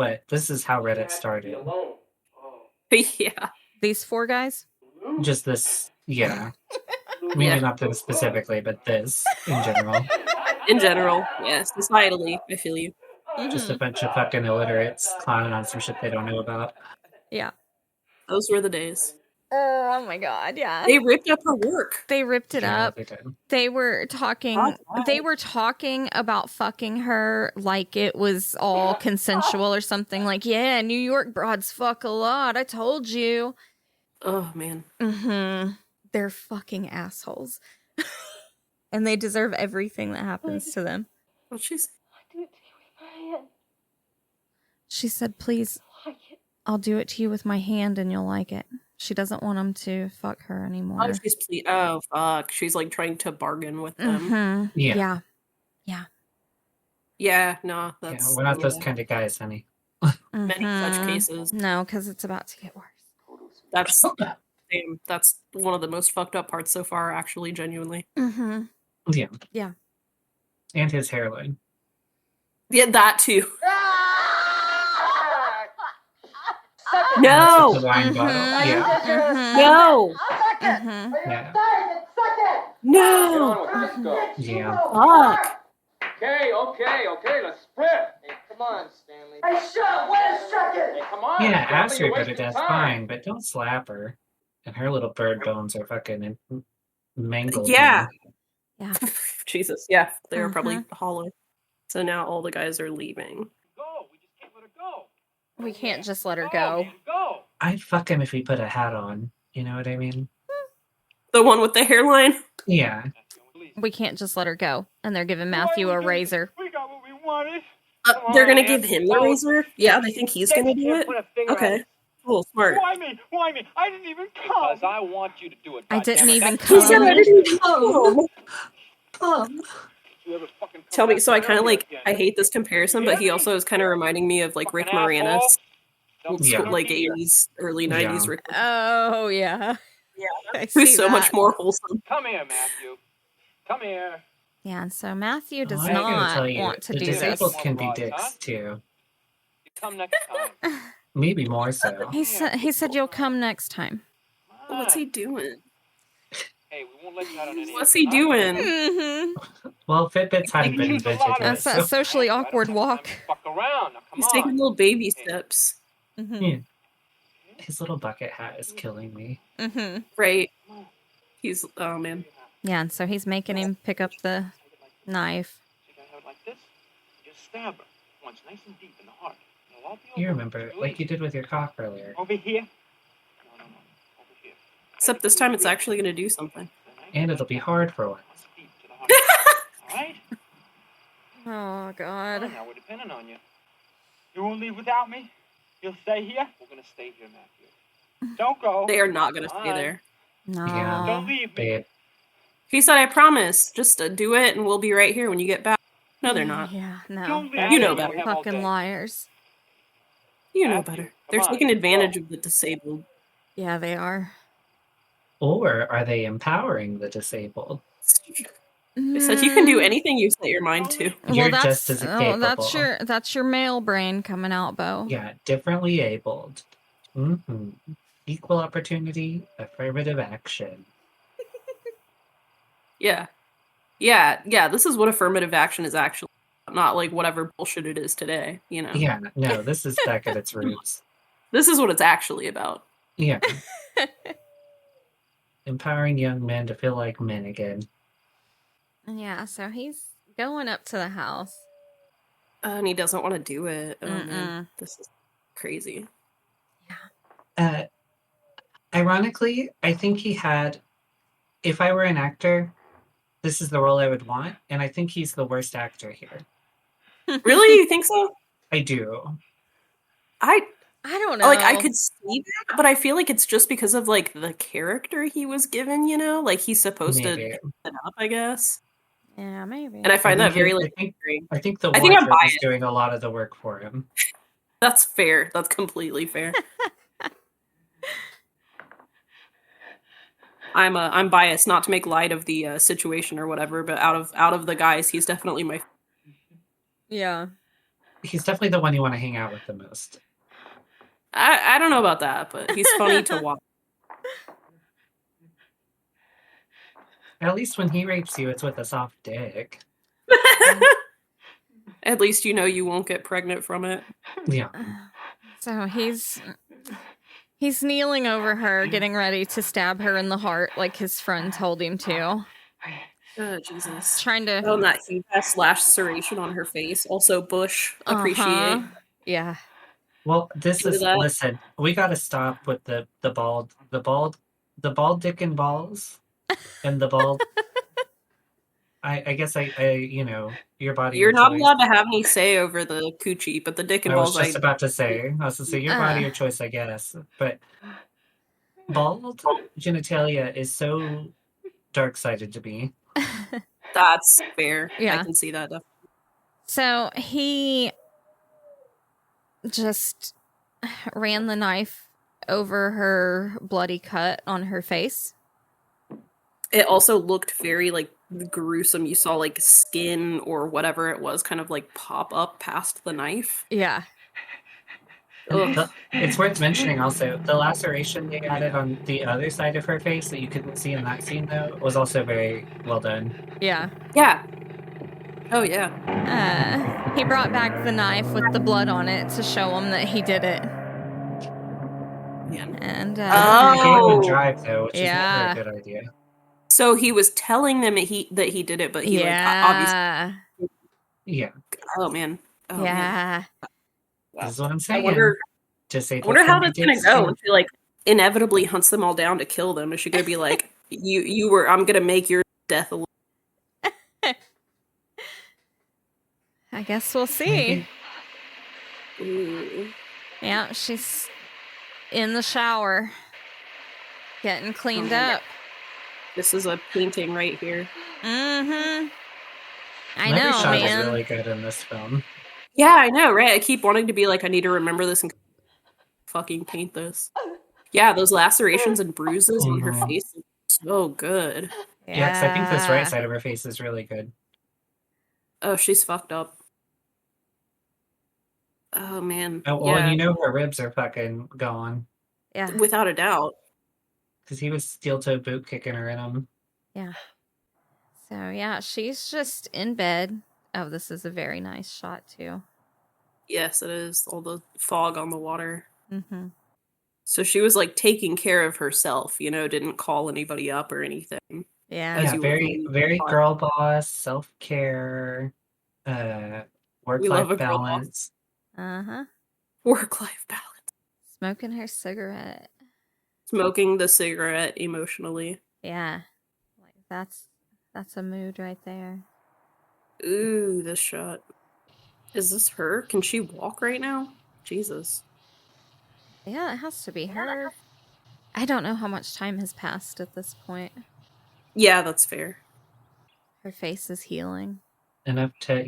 how Reddit started. Yeah. These four guys? Just this, yeah. Maybe not this specifically, but this in general. In general, yeah, societally, I feel you. Just a bunch of fucking illiterates clowning on some shit they don't know about. Yeah. Those were the days. Oh my god, yeah. They ripped up her work. They ripped it Yeah, up. they did. They were talking about fucking her like it was all consensual or something, like, yeah, New York broads fuck a lot, I told you. Oh man. Mm-hmm. They're fucking assholes. And they deserve everything that happens to them. What'd she say? She said, please, I'll do it to you with my hand and you'll like it. She doesn't want him to fuck her anymore. Oh fuck. She's like trying to bargain with them. Mm-hmm. Yeah. Yeah, no, that's We're not those kind of guys, honey. many such cases. No, because it's about to get worse. That's damn, that's one of the most fucked up parts so far, actually, genuinely. Mm-hmm. Yeah. Yeah. And his hairline. Yeah, that too. That's with No. the wine bottle. Yeah. No. Yeah. No. Let's go. Yeah. Fuck. Okay, let's sprint. Hey, come on, Stanley. Hey, shut! Wait a second! Hey, come on. Yeah, Stanley, ask you're her to wasting death, time. fine, but don't slap her. And her little bird bones are fucking mangled Yeah. now. Yeah. Jesus. Yeah, they were probably hollow. So now all the guys are leaving. We can't just let her go. I'd fuck him if he put a hat on. You know what I mean? The one with the hairline? Yeah. We can't just let her go. And they're giving Matthew a razor. We got what we wanted. They're gonna give him the razor? Yeah, they think he's gonna do it? Okay. Cool, smart. Why me? Why me? I didn't even come. Because I want you to do it. I didn't even He said I come. didn't even come. Tell me, so I kind of like, I hate this comparison, but he also is kind of reminding me of like Rick Moranis. Old school, Yeah. like 80s, early 90s Yeah. Rick. Oh, yeah. Yeah. I see Who's so much that. more wholesome. Come here, Matthew. Come here. Yeah, and so Matthew does I gotta not tell you, want to the do disabled this. can be dicks too. Come next time. Maybe more so. He said you'll come next time. What's he doing? Hey, we won't let you out on any. What's he doing? Mm-hmm. Well, Fitbits hadn't been invented yet, That's so. that socially awkward walk. Fuck around. Now, come He's on. taking little baby steps. Mm-hmm. Yeah. His little bucket hat is killing me. Mm-hmm. Right. He's, oh man. Yeah, and so he's making him pick up the knife. You gotta have it like this. Just stab her once, nice and deep in the heart. It'll all be You over. remember, like you did with your cock earlier. Over here. No. Over here. Except this time it's actually gonna do something. And it'll be hard for once. Deep to the heart. All right. Oh, God. Now we're depending on you. You won't leave without me? You'll stay here? We're gonna stay here, Matthew. Don't go. They are not gonna stay there. No. Yeah. Don't leave me. Babe. He said, I promise. Just do it and we'll be right here when you get back. No, they're not. Yeah, no. Don't leave You know me. better. Fucking liars. You know better. They're taking advantage of the disabled. Yeah, they are. Or are they empowering the disabled? They said you can do anything you set your mind to. You're that's, just as capable. that's your male brain coming out, Bo. Yeah, differently abled. Mm-hmm. Equal opportunity, affirmative action. Yeah. This is what affirmative action is actually. Not like whatever bullshit it is today, you know? Yeah, no, this is back at its roots. This is what it's actually about. Yeah. Empowering young men to feel like men again. Yeah, so he's going up to the house. And he doesn't want to do it. Oh Mm-mm. man, this is crazy. Ironically, I think he had, if I were an actor, this is the role I would want, and I think he's the worst actor here. Really? You think so? I do. I don't know. like I could see that, but I feel like it's just because of like the character he was given, you know? Like he's supposed Maybe. to set up, I guess. Yeah, maybe. And I find that very like I think the I think I'm wardrobe is biased. doing a lot of the work for him. That's fair. That's completely fair. I'm biased, not to make light of the situation or whatever, but out of the guys, he's definitely my. Yeah. He's definitely the one you want to hang out with the most. I don't know about that, but he's funny to watch. At least when he rapes you, it's with a soft dick. At least you know you won't get pregnant from it. Yeah. So he's kneeling over her, getting ready to stab her in the heart, like his friend told him to. Oh, Jesus. Trying to. Oh, and that huge ass laceration on her face. Also, Bush. Appreciate. Yeah. Well, this Do is that. listen. We got to stop with the bald dick and balls, and the bald. I guess I you know your body. You're your not choice. allowed to have any say over the coochie, but the dick and I was balls. just about to say. I was to say your body, your choice, I guess. But bald genitalia is so dark-sided to me. That's fair. Yeah. I can see that. Definitely. So he just ran the knife over her bloody cut on her face. It also looked very like gruesome. You saw like skin or whatever it was kind of like pop up past the knife. Yeah. It's worth mentioning also, the laceration they added on the other side of her face that you couldn't see in that scene, though, was also very well done. Yeah. Yeah. Oh, yeah. He brought back the knife with the blood on it to show him that he did it. Yeah. And, He gave him drive, though, which is never a good idea. So he was telling them that he did it, but he like obviously. Yeah. Oh, man. Oh, yeah. Man. This is what I'm saying. I wonder how that's gonna go when she like inevitably hunts them all down to kill them. Is she gonna be like, I'm gonna make your death a little. I guess we'll see. Ooh. Yeah, she's in the shower, getting cleaned up. This is a painting right here. Mm-hmm. I Every know, shot man. is really good in this film. Yeah, I know, right? I keep wanting to be like, I need to remember this and fucking paint this. Yeah, those lacerations and bruises on her face are so good. Yeah, because I think this right side of her face is really good. Oh, she's fucked up. Oh, man. Oh, well, yeah. and you know her ribs are fucking gone. Yeah. Without a doubt. Because he was steel-toe boot kicking her in them. Yeah. So, yeah, she's just in bed. Oh, this is a very nice shot, too. Yes, it is. All the fog on the water. Mm-hmm. So she was, like, taking care of herself, didn't call anybody up or anything. Yeah. Yeah, very girl boss, self-care, work-life balance. Uh-huh. Work-life balance. Smoking her cigarette. Smoking the cigarette emotionally. Yeah. Like that's a mood right there. Ooh, this shot. Is this her? Can she walk right now? Jesus. Yeah, it has to be her. I don't know how much time has passed at this point. Yeah, that's fair. Her face is healing. Enough for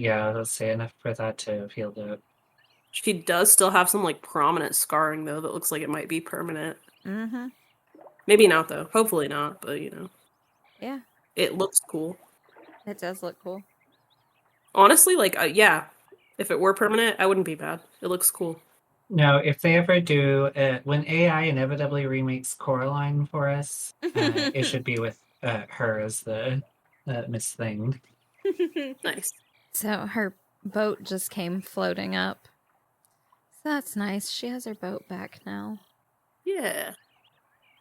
that to have healed up. She does still have some, like, prominent scarring, though, that looks like it might be permanent. Mm-hmm. Maybe not, though. Hopefully not, but, Yeah. It looks cool. It does look cool. Honestly, like, yeah. If it were permanent, I wouldn't be bad. It looks cool. No, if they ever do, when AI inevitably remakes Coraline for us, it should be with her as the Miss Thing. Nice. So her boat just came floating up. So that's nice. She has her boat back now. Yeah.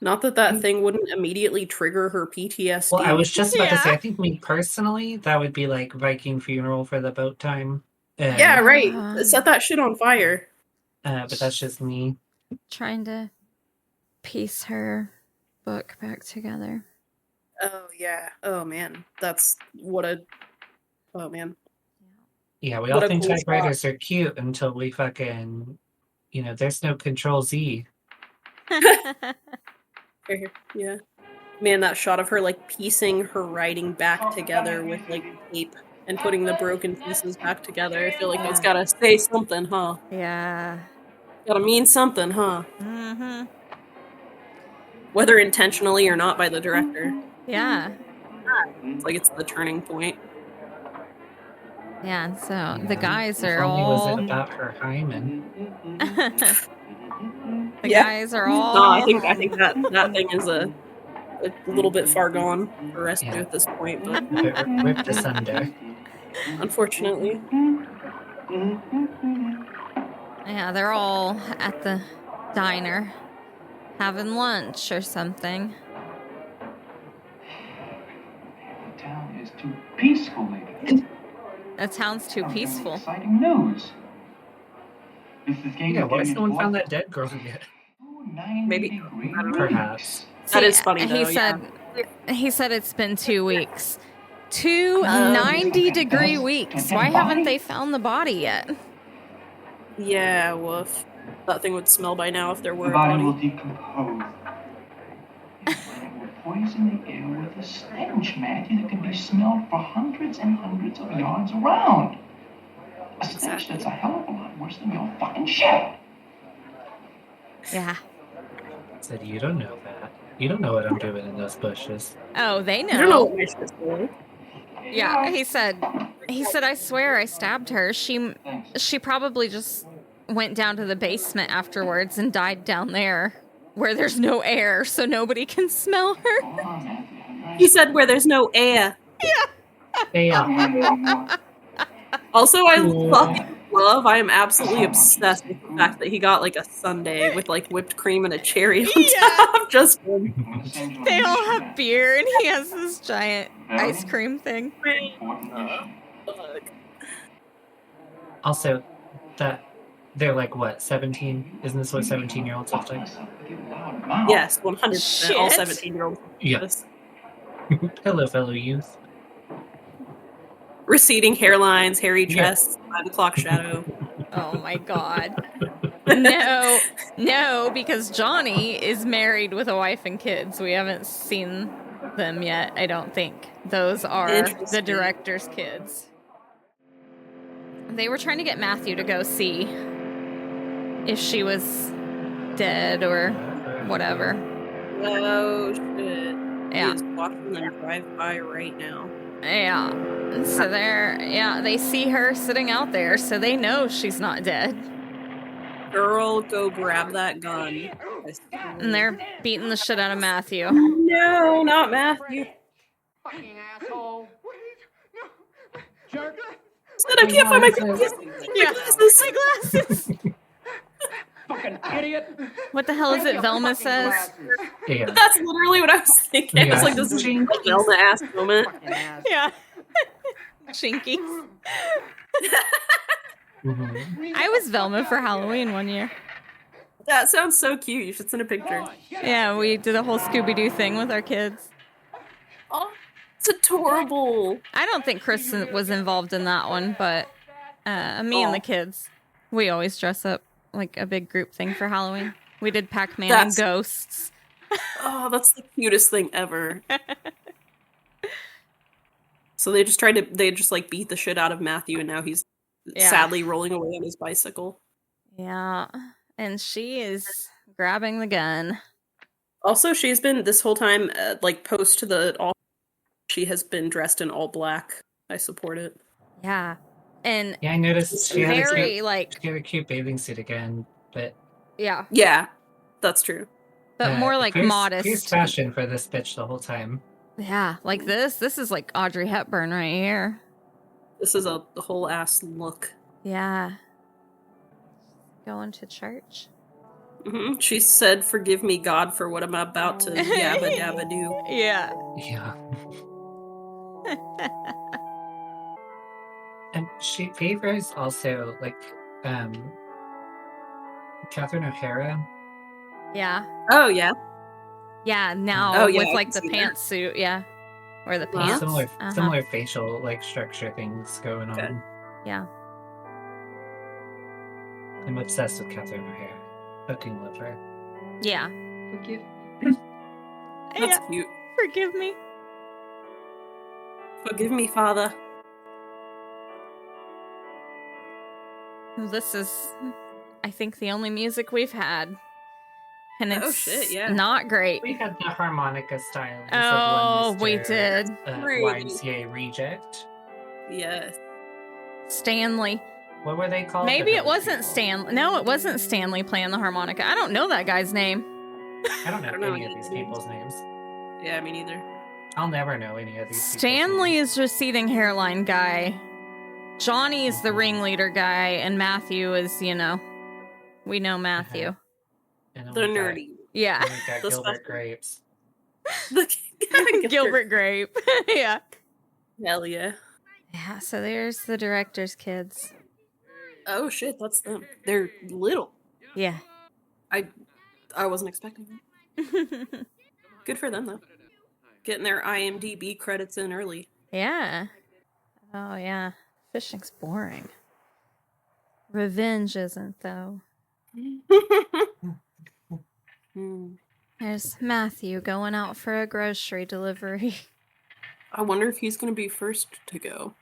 Not that thing wouldn't immediately trigger her PTSD. Well, I was just about to say, I think me personally, that would be like Viking funeral for the boat time. Yeah, right. Set that shit on fire. But that's just me. Trying to piece her book back together. Oh, yeah. Oh, man. That's oh, man. Yeah, we all think typewriters are cute until we fucking, there's no Control Z. Yeah. Man, that shot of her, like, piecing her writing back together with, like, tape and putting the broken pieces back together. I feel like that's gotta say something, huh? Yeah. Gotta mean something, huh? Mm-hmm. Whether intentionally or not by the director. Yeah. It's like it's the turning point. Yeah, and so the guys are Only all... was it about her hymen. The guys are all... No, I think that thing is a little bit far gone for rescue at this point, but ripped asunder. Unfortunately. Yeah, they're all at the diner having lunch or something. The town is too peaceful, lady. The town's too peaceful. Exciting news. Mrs. King Yeah, why has no one found that dead girl yet? Maybe. Perhaps. That is funny, though. He said it's been 2 weeks. 2 90-degree weeks. Why haven't they found the body yet? Yeah, woof. That thing would smell by now if there were The a body body. will decompose. It will poison the air with a stench, Matthew, that can be smelled for hundreds and hundreds of yards around. A stench that's a hell of a lot worse than your fucking shit. Yeah. Said you don't know that. You don't know what I'm doing in those bushes. Oh, they know. You don't know what my shit's doing. Yeah, he said, I swear I stabbed her. She probably just went down to the basement afterwards and died down there where there's no air, so nobody can smell her. He said where there's no air. Yeah. Also, I am absolutely obsessed with the fact that he got like a sundae with like whipped cream and a cherry on top. Just they all have beer and he has this giant ice cream thing. Also, that they're like what, 17? Isn't this what 17-year-olds look like? Yes, 100%. All Shit. 17-year-olds. Yes. Hello, fellow youth. Receding hairlines, hairy chest, 5 o'clock shadow. Oh my god. No, because Johnny is married with a wife and kids. We haven't seen them yet, I don't think. Those are the director's kids. They were trying to get Matthew to go see if she was dead or whatever. Oh shit. Yeah. He is watching them drive by right now. Yeah. So they see her sitting out there, so they know she's not dead. Girl, go grab that gun. And they're beating the shit out of Matthew. No, not Matthew. Fucking asshole. Jerk. I can't find my glasses. My glasses. Fucking idiot. What the hell is it Velma says? Yeah. That's literally what I was thinking. I was like, this is a Velma ass moment. Yeah. Chinky. I was Velma for Halloween one year. That sounds so cute. You should send a picture. Yeah, we did a whole Scooby-Doo thing with our kids. Oh, it's adorable. I don't think Chris was involved in that one, but me and the kids, we always dress up like a big group thing for Halloween. We did Pac-Man and ghosts. Oh, that's the cutest thing ever. So they just like beat the shit out of Matthew, and now he's sadly rolling away on his bicycle. Yeah, and she is grabbing the gun. Also, she's been this whole time, like post to the she has been dressed in all black. I support it. Yeah, and I noticed she had a cute bathing suit again, but yeah, that's true. But more like modest. Fierce fashion for this bitch the whole time. Yeah, like this. This is like Audrey Hepburn right here. This is a whole ass look. Yeah. Going to church. Mm-hmm. She said, "Forgive me, God, for what I'm about to yabba dabba do." Yeah. Yeah. And she favors also like Catherine O'Hara. Yeah. Oh yeah. Yeah. Now with I like the can see pantsuit. Yeah. Or the pants. Similar facial like structure things going on. Yeah. I'm obsessed with Catherine O'Hara. Fucking love her. Yeah. Forgive. That's cute. Forgive me. Forgive me, Father. This is, I think, the only music we've had. And it's not great. We had the harmonica stylings Oh, of we did. YMCA Reject. Yes. Stanley. What were they called? Maybe it wasn't Stanley. No, it wasn't Stanley playing the harmonica. I don't know that guy's name. I don't know any of these people's names. Yeah, me neither. I'll never know any of these. Stanley is receding hairline guy. Johnny is the ringleader guy, and Matthew is, we know Matthew. The nerdy. Yeah. And we got Gilbert Grapes. Gilbert Grape. Yeah. Hell yeah. Yeah, so there's the director's kids. Oh shit, that's them. They're little. Yeah. I wasn't expecting that. Good for them though. Getting their IMDb credits in early. Yeah. Oh yeah. Fishing's boring. Revenge isn't though. There's Matthew going out for a grocery delivery. I wonder if he's going to be first to go.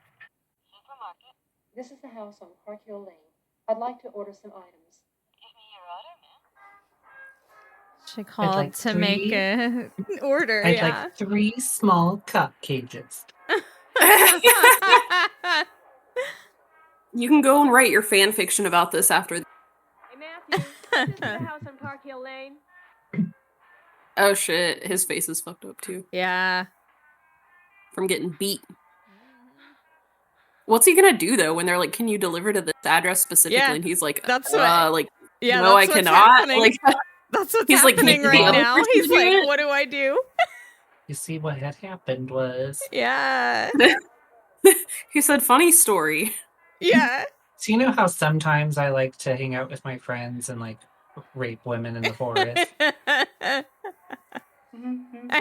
This is the house on Park Hill Lane. I'd like to order some items. She called like to make a order. I'd Yeah. like 3 small cup cages. You can go and write your fan fiction about this after. Hey, Matthew, this is the house on Park Hill Lane. Oh shit, his face is fucked up too. Yeah. From getting beat. What's he gonna do though when they're like, "Can you deliver to this address specifically?" Yeah, And he's like, that's what. like, Yeah, no, I that's what's cannot." happening. Like, That's what's he's like, happening "Can the right other now. person He's do like, it?" what do I do? You see, what had happened was... Yeah. He said, "Funny story." Yeah. So you know how sometimes I like to hang out with my friends and like rape women in the forest? I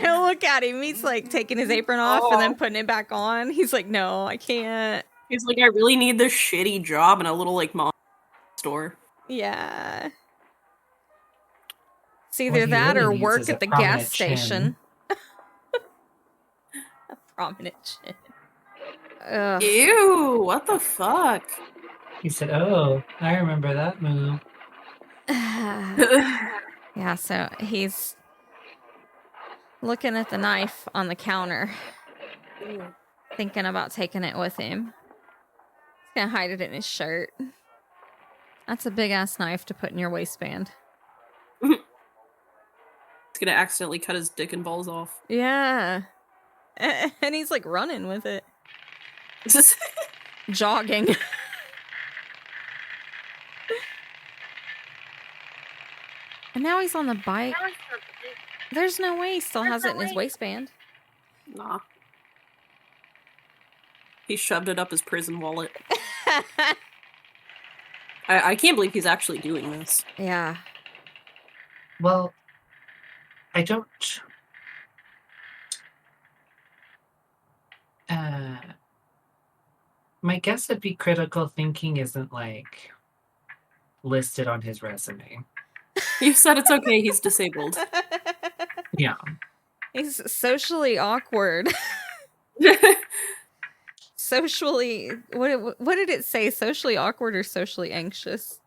don't look at him. He's like taking his apron off and then putting it back on. He's like, no, I can't. He's like, "I really need this shitty job in a little like mom store." Yeah. It's What either he that really or needs work is at a the gas prominent station. chin. A prominent chin. Ugh. Ew! What the fuck? He said, "Oh, I remember that move." Yeah, so he's looking at the knife on the counter, thinking about taking it with him. He's gonna hide it in his shirt. That's a big ass knife to put in your waistband. He's gonna accidentally cut his dick and balls off. Yeah. And he's like running with it. Jogging. And now he's on the bike. There's no way he still has it in his waistband. Nah. He shoved it up his prison wallet. I can't believe he's actually doing this. Yeah. Well, I don't... my guess would be critical thinking isn't, like, listed on his resume. You said it's okay, he's disabled. Yeah. He's socially awkward. Socially... What did it say? Socially awkward or socially anxious?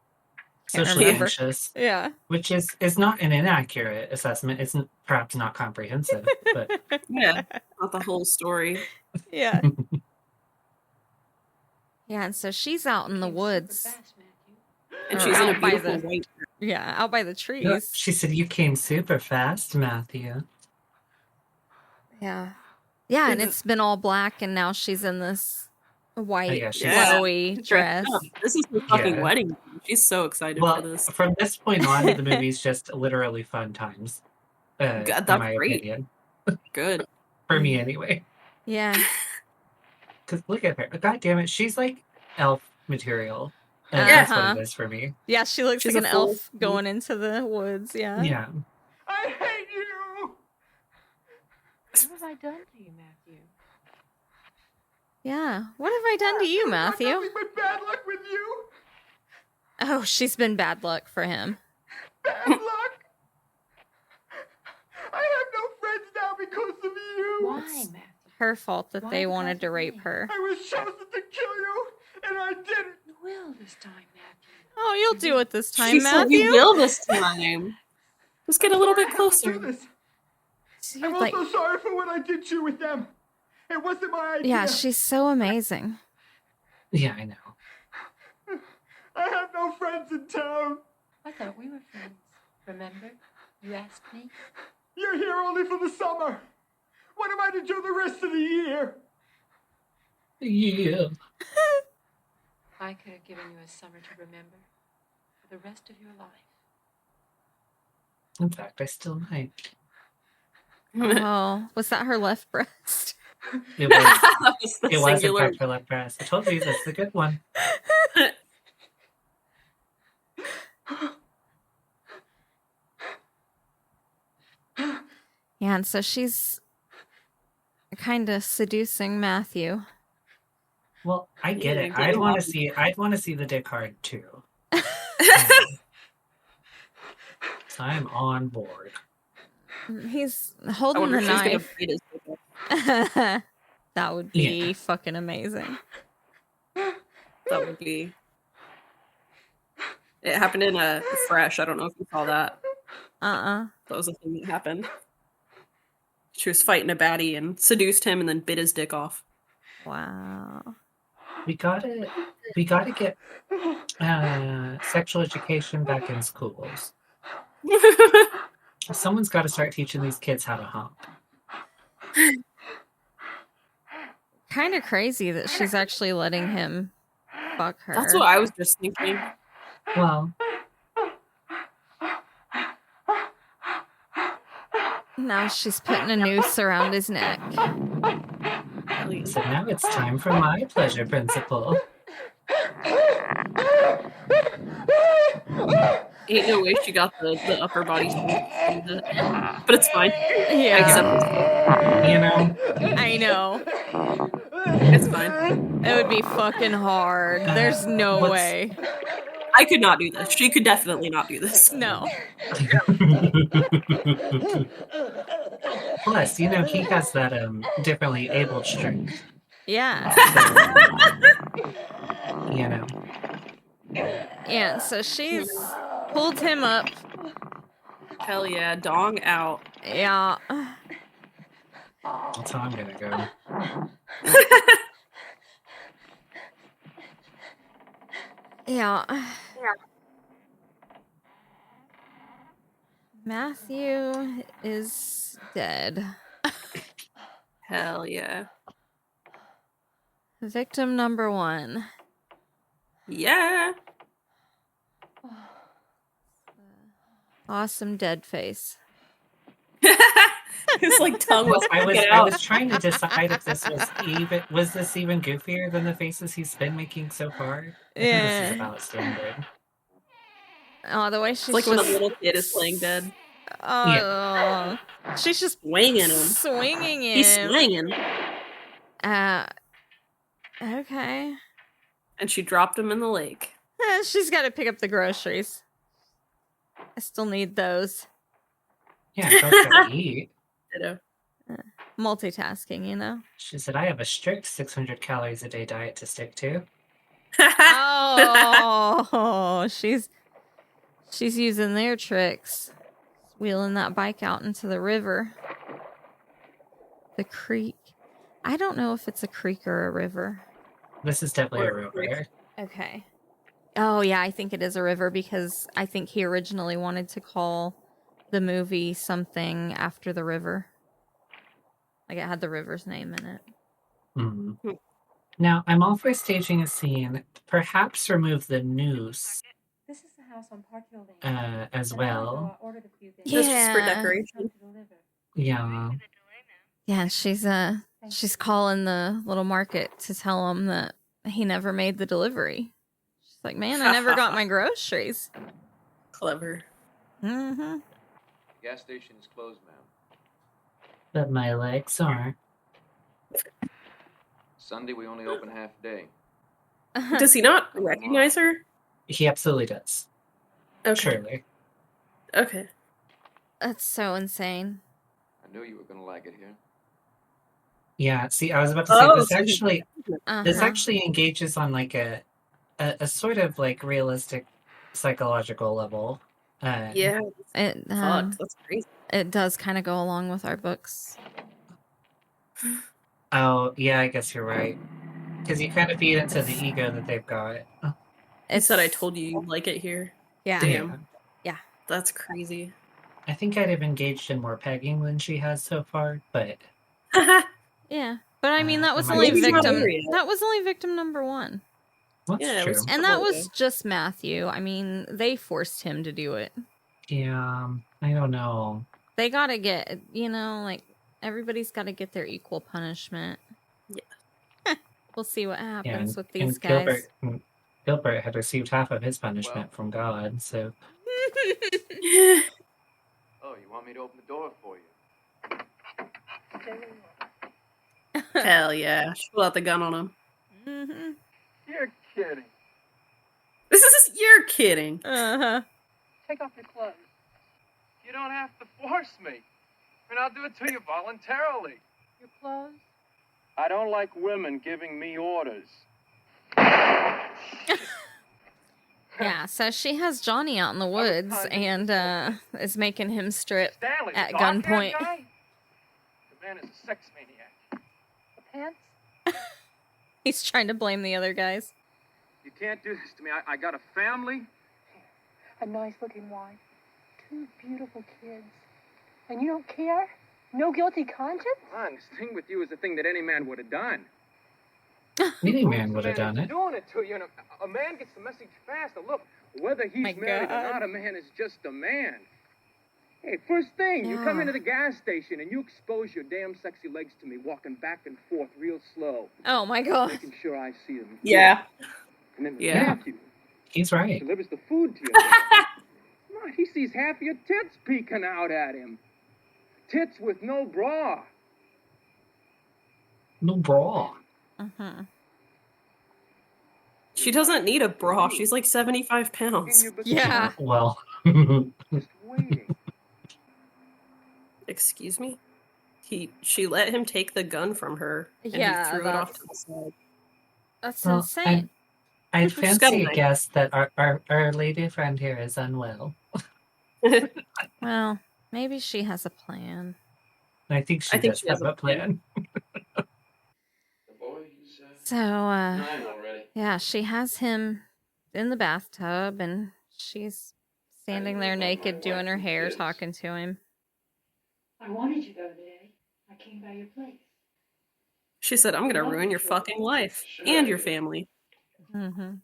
Can't Socially remember. anxious. Yeah. Which is not an inaccurate assessment. It's perhaps not comprehensive, but... Yeah, not the whole story. Yeah. Yeah, and so she's out in the woods. And Or she's in a out by beautiful the- white. Yeah, out by the trees. She said, "You came super fast, Matthew." Yeah. Yeah, and it's been all black, and now she's in this white, yeah, she's- flowy dress. This is her fucking Yeah. wedding. She's so excited Well, for this. from this point on, the movie's just literally fun times. God, in that's my great. opinion. Good. For me, anyway. Yeah. Because look at her. God damn it, she's like elf material. And Yeah. that's what it is for me. Yeah, she looks She's like a an fool. elf going into the woods. Yeah. Yeah. I hate you! What have I done to you, Matthew? Yeah. What have I done to you, Matthew? Nothing but bad luck with you! Oh, she's been bad luck for him. Bad luck! I have no friends now because of you! Why, Matthew? Her fault that Why they because wanted of to rape me? her. I was chosen to kill you, and I didn't! You will this time, Matthew. Oh, you'll do it this time, She said Matthew. you will this time. Just get a little bit I have to closer. do this. She's I'm like, also sorry for what I did to you with them. It wasn't my idea. yeah, she's so amazing. Yeah, I know. I have no friends in town. I thought we were friends. Remember? You asked me. You're here only for the summer. What am I to do the rest of the year? Yeah. I could have given you a summer to remember for the rest of your life. In fact, I still might. Oh, was that her left breast? It was, That was the it was in singular. fact her left breast. I told you that's the good one. Yeah, and so she's kind of seducing Matthew. Well, I get Yeah, it. get I'd him want off. to see. I'd want to see the dick hard too. So I'm on board. He's I holding wonder the if she's gonna knife. beat his dick up. That would be Yeah. fucking amazing. That would be. It happened in a Fresh. I don't know if you saw that. That was the thing that happened. She was fighting a baddie and seduced him and then bit his dick off. Wow. We gotta get sexual education back in schools. Someone's got to start teaching these kids how to hump. Kind of crazy that she's actually letting him fuck her. That's what I was just thinking. Well, now she's putting a noose around his neck. so now it's time for my pleasure principle. Ain't no way she got the upper body strength, but it's fine. Yeah. I accept it. You know? I know. It's fine. It would be fucking hard. There's no way. I could not do this. She could definitely not do this. No. Plus, you know, he has that differently abled strength. Yeah. You know. Yeah, so she's pulled him up. Hell yeah, dong out. Yeah. That's how I'm gonna go. Yeah. Matthew is dead. Hell yeah. Victim number 1. Yeah. Awesome dead face. His like tongue was I out. was trying to decide if this was this even goofier than the faces he's been making so far. I think this is about standard. Oh, the way she's It's like just... when a little kid is playing dead. Oh, Yeah. She's just swinging him. Swinging him. He's swinging. Okay. And she dropped him in the lake. She's got to pick up the groceries. I still need those. Yeah, I gotta eat. Ditto. Multitasking, you know? She said, I have a strict 600 calories a day diet to stick to. Oh, she's using their tricks. Wheeling that bike out into the river. The creek. I don't know if it's a creek or a river. This is definitely a river. Okay. Oh, yeah, I think it is a river because I think he originally wanted to call the movie something after the river. Like it had the river's name in it. Mm-hmm. Now, I'm all for staging a scene. Perhaps remove the noose This is the house on Park Hill Lane. as well. Just for decoration. Yeah. Yeah, she's calling the little market to tell him that he never made the delivery. She's like, man, I never got my groceries. Clever. Mm-hmm. Gas station is closed, ma'am. But my legs are. Sunday we only open half day. Does he not recognize her? He absolutely does. Okay. Surely. Okay. That's so insane. I knew you were gonna like it here. Yeah, see, I was about to say this actually this Uh-huh. actually engages on like a sort of like realistic psychological level. Yeah. It That's crazy. it does kind of go along with our books. Oh, yeah, I guess you're right. Because you kind of feed into the ego that they've got. It said I told you you'd like it here. Yeah. Damn. Yeah. That's crazy. I think I'd have engaged in more pegging than she has so far, but Yeah. But I mean that was am I only losing my victim area? that was only victim number 1. that's Yeah, it true. was- And that was Okay. just Matthew. I mean, they forced him to do it. Yeah, I don't know. They gotta get, like, everybody's gotta get their equal punishment. Yeah. We'll see what Yeah, happens and, with these and guys. Gilbert had received half of his punishment from God, so Oh, you want me to open the door for you? Hell yeah. She pulled out the gun on him. Mm-hmm. You're kidding. You're kidding. Uh-huh. Take off your clothes. You don't have to force me. And I'll do it to you voluntarily. Your clothes? I don't like women giving me orders. Yeah, so she has Johnny out in the woods and is making him strip Stanley, at the dark-haired gunpoint. guy? The man is a sex maniac. The pants? He's trying to blame the other guys. You can't do this to me. I got a family. A nice-looking wife. 2 beautiful kids. And you don't care? No guilty conscience? Son, this thing with you is the thing that any man would have done. Any man would have done it. Doing it to you, and a man gets the message fast. And look, whether he's married or God. not, a man is just a man. Hey, first thing, you come into the gas station and you expose your damn sexy legs to me, walking back and forth real slow. Oh my God. Making sure I see them. Yeah. And then Yeah. Matthew He's right. delivers the food to you. Come on, he sees half your tits peeking out at him. Tits with no bra. No bra. Uh-huh. She doesn't need a bra. She's like 75 pounds. Yeah. Well. Just waiting. Excuse me? She let him take the gun from her and Yeah, he threw it off to the side. That's Well, insane. I'd She's got fancy a a guess that our lady friend here is unwell. Well, maybe she has a plan. I think she does have a plan. The boy, he's So, 9 already. yeah, she has him in the bathtub and she's standing there naked doing her hair, talking to him. I wanted you the other day. I came by your place. She said, I'm gonna ruin your fucking life and your family. Mm-hmm.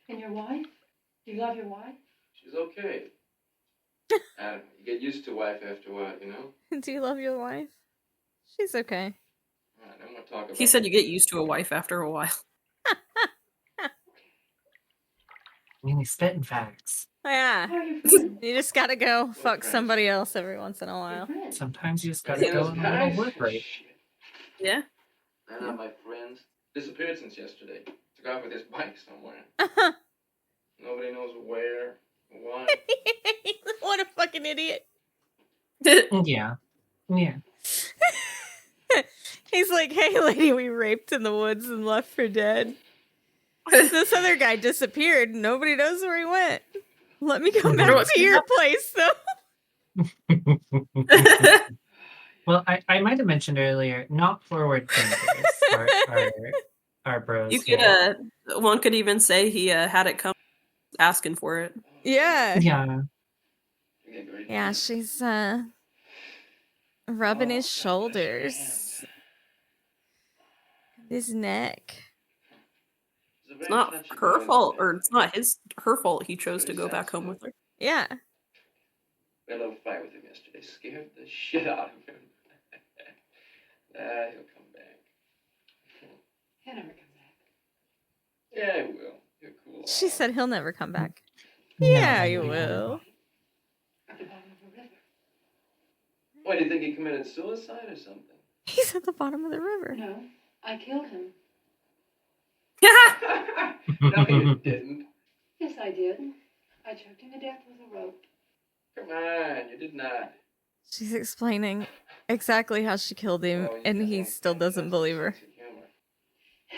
And your wife? Do you love your wife? She's okay. Adam, you get used to wife after a while, you know? Do you love your wife? She's okay. All right, I'm gonna talk about He said you get used to a wife after a while. I mean, he's spitting facts. Yeah. How are your friends? You just gotta go fuck somebody else every once in a while. Sometimes you just gotta go on a little work rate. Yeah. They're not my friends. Disappeared since yesterday. Took off with his bike somewhere. Nobody knows where, why. What a fucking idiot. Yeah. Yeah. He's like, hey lady, we raped in the woods and left for dead. This other guy disappeared. Nobody knows where he went. Let me come back to your place, though. Well, I might have mentioned earlier, not forward thinkers are bros. You could one could even say he had it come asking for it. Yeah. Yeah. Yeah, she's rubbing his shoulders. His neck. It's not her fault, or it's not her fault he chose to go back home with her. Yeah. We had a little fight with him yesterday. Scared the shit out of him. He'll come back. He'll never come back. Yeah, he will. He'll cool off. She said he'll never come back. Yeah, he will. At the bottom of the river. Why, do you think he committed suicide or something? He's at the bottom of the river. No, I killed him. No, you didn't. Yes, I did. I choked him to death with a rope. Come on, you did not. She's explaining exactly how she killed him, and he still doesn't believe her.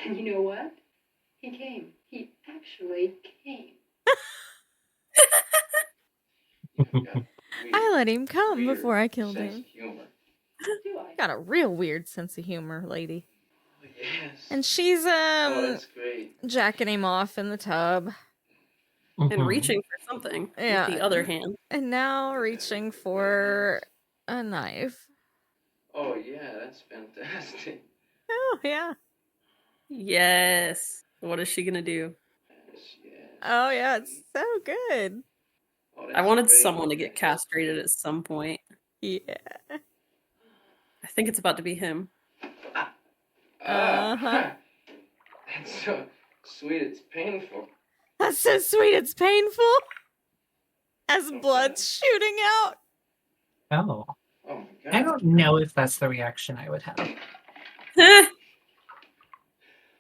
And you know what? He came. He actually came. I let him come before I killed Sense him. of humor. Do I? Got a real weird sense of humor, lady. Yes. And she's Oh, that's great. jacking him off in the tub. And reaching for something Yeah. with the other hand. And now reaching for a knife. Oh, yeah, that's fantastic. Oh, yeah. Yes. What is she gonna do? Oh, yeah, it's so good. Oh, I wanted someone to get castrated at some point. Yeah. I think it's about to be him. Uh-huh. That's so sweet, it's painful. That's so sweet, it's painful. As blood's shooting out. Oh. Oh, my God. I don't know if that's the reaction I would have.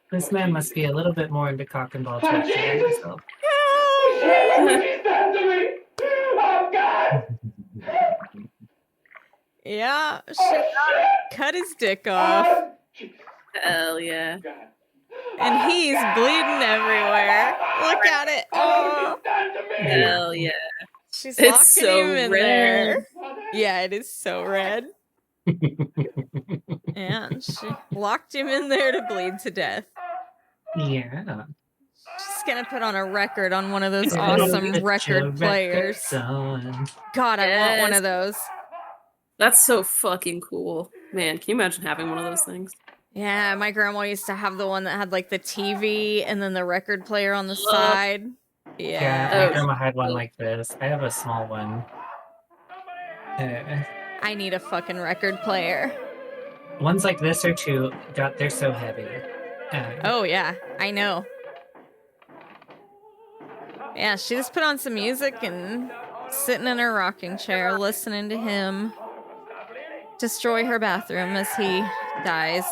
This man must be a little bit more into cock and ball torture than myself. Oh, God! Yeah, she cut his dick off. Hell yeah. And he's bleeding everywhere. Look at it. Oh. Hell yeah. She's It's locking so him in red. there. Yeah, it is so red. And she locked him in there to bleed to death. Yeah. She's gonna put on a record on one of those awesome record players. God, I want one of those. That's so fucking cool. Man, can you imagine having one of those things? Yeah, my grandma used to have the one that had like the TV and then the record player on the side. Yeah, Yeah. my grandma had one like this. I have a small one. I need a fucking record player. Ones like this are too. God, they're so heavy. Oh yeah, I know. Yeah, she just put on some music and sitting in her rocking chair, listening to him destroy her bathroom as he dies.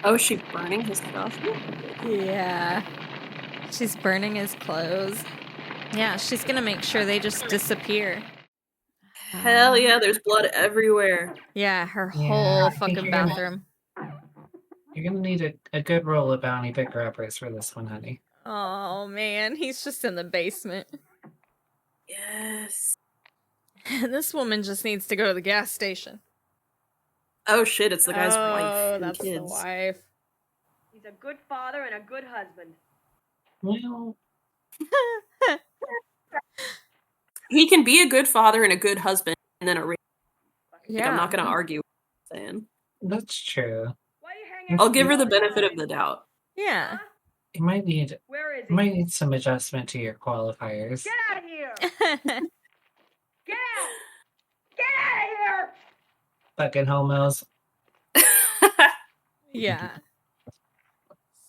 Oh, is she burning his stuff? Yeah. She's burning his clothes. Yeah, she's gonna make sure they just disappear. Hell yeah, there's blood everywhere. Yeah, her Yeah, whole I think fucking you're gonna- bathroom. You're gonna need a good roll of bounty pick rappers for this one, honey. Oh man, he's just in the basement. Yes. This woman just needs to go to the gas station. Oh shit, it's the guy's wife Oh, and that's the kids. wife. He's a good father and a good husband. Well, He can be a good father and a good husband and then a rape. Like, I'm Yeah. not gonna argue with what you're saying. that's true. I'll give her the benefit of the doubt. Yeah. You might need Where is you might need some adjustment to your qualifiers. Get out of here! Get out! Get out of here! Fucking homos. Yeah.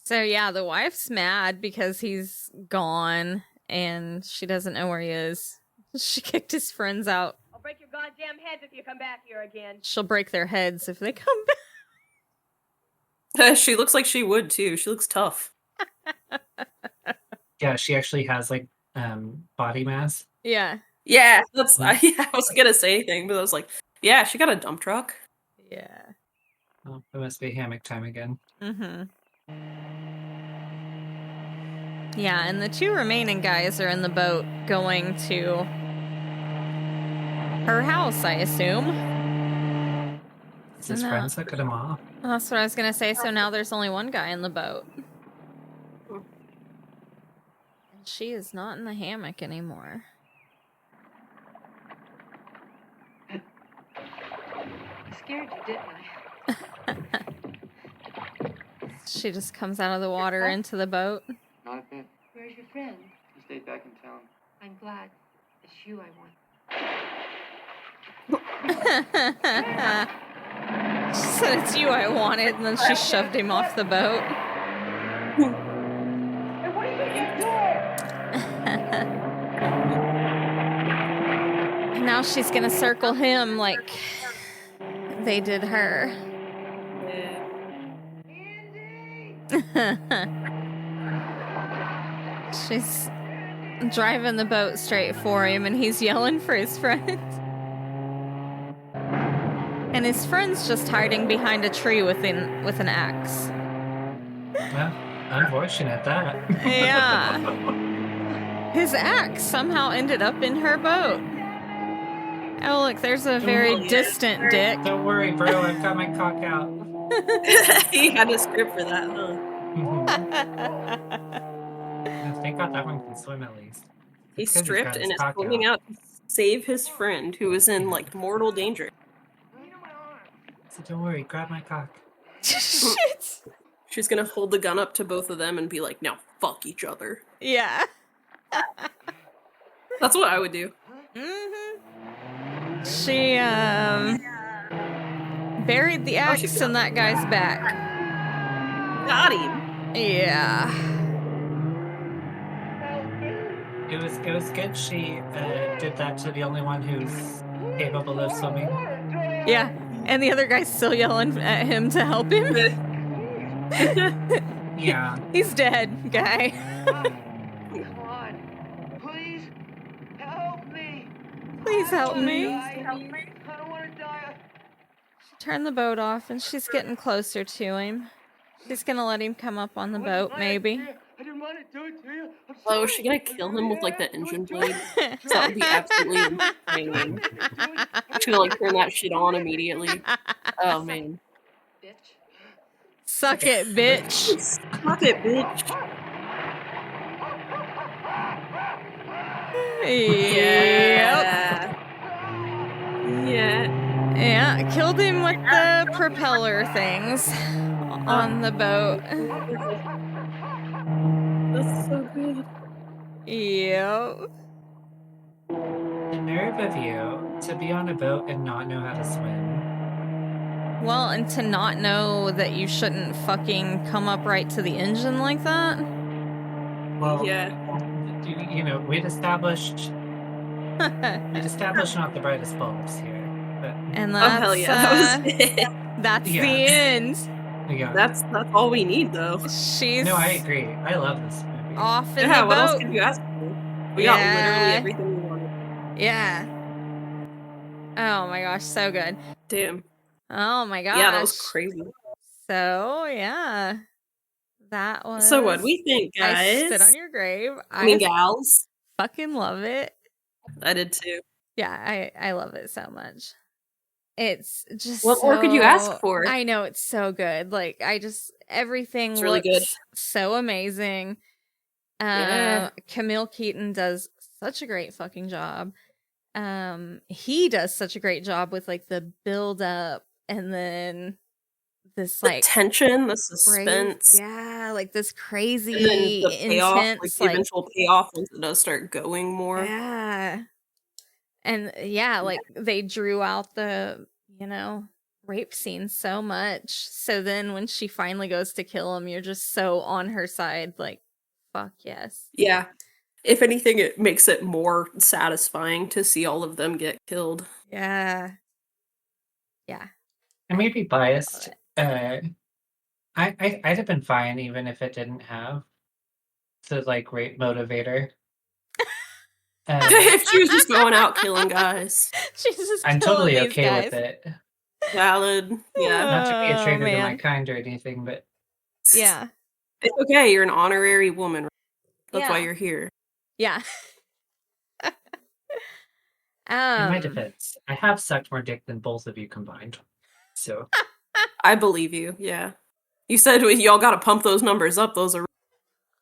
So yeah, the wife's mad because he's gone and she doesn't know where he is. She kicked his friends out. I'll break your goddamn heads if you come back here again. She'll break their heads if they come back. She looks like she would too. She looks tough. Yeah, she actually has like body mass. Yeah. Yeah, that's. I wasn't gonna say anything, but I was like, yeah, she got a dump truck. Yeah. Oh, it must be hammock time again. Mm-hmm. Yeah, and the two remaining guys are in the boat going to her house, I assume. It's his No. friends that cut him off. That's what I was gonna say. So now there's only one guy in the boat. And she is not in the hammock anymore. I scared you, didn't I? She just comes out of the water into the boat. Not a bit. Where's your friend? He stayed back in town. I'm glad. It's you I want. She said it's you I wanted, and then she shoved him off the boat. Now she's gonna circle him like they did her. She's driving the boat straight for him, and he's yelling for his friends. And his friend's just hiding behind a tree with an axe. Well, unfortunate that. Yeah. His axe somehow ended up in her boat. Oh, look, there's a very distant dick. Don't worry, bro. I've got my cock out. He had a script for that, huh? Thank God that one can swim at least. He It's 'cause he's stripped got his and is cock swimming out to save his friend who is in like mortal danger. So don't worry, grab my cock. Shit. She's gonna hold the gun up to both of them and be like, now fuck each other. Yeah. That's what I would do. She buried the axe in that guy's back. Got him. Yeah. It was good she did that to the only one who's capable of swimming. Yeah. And the other guy's still yelling at him to help him. Yeah. He's dead, guy. Come on. Please help me. Please help me. I don't want to die. She turned the boat off and she's getting closer to him. She's gonna let him come up on the boat, maybe. I didn't want to do it to you. I'm Oh, is she gonna kill him with like the engine blade? That would be absolutely insane. She's gonna like turn that shit on immediately. Oh man. Suck it, bitch. Suck it, bitch. Yep. Yeah. Yeah, killed him with the propeller things on the boat. That's so good. Yep. The nerve of you to be on a boat and not know how to swim. Well, and to not know that you shouldn't fucking come up right to the engine like that. Well, yeah. You know, we'd established not the brightest bulbs here. But... And that's, hell yeah, that was it. That's the end. Yeah. That's all we need, though. She's No, I agree. I love this movie. off in Yeah, the what else boat. could you ask for? We got literally everything we wanted. Yeah. Oh my gosh, so good. Damn. Oh my gosh. Yeah, that was crazy. So, yeah. That was... So what do we think, guys? I Spit on Your Grave. I mean, gals. Fucking love it. I did too. Yeah, I love it so much. It's just what more could you ask for? I know, it's so good. Like, everything it's really looks good. So amazing. Yeah. Camille Keaton does such a great fucking job. He does such a great job with like the build up and then this the like tension, the suspense. Yeah, like this crazy and then the payoff, intense, like the eventual payoff once it does start going more. Yeah. And yeah, like they drew out the, rape scene so much. So then when she finally goes to kill him, you're just so on her side, like, fuck yes. Yeah. If anything, it makes it more satisfying to see all of them get killed. Yeah. Yeah. I may be biased. I'd have been fine even if it didn't have the like rape motivator. If she was just going out killing guys. She's just I'm killing totally these okay guys. with it. Valid. Yeah. Not to be a traitor to man. my kind or anything, but Yeah. It's okay, you're an honorary woman. That's why Yeah. you're here. Yeah. in my defense, I have sucked more dick than both of you combined. So I believe you, yeah. You said y'all gotta pump those numbers up, those are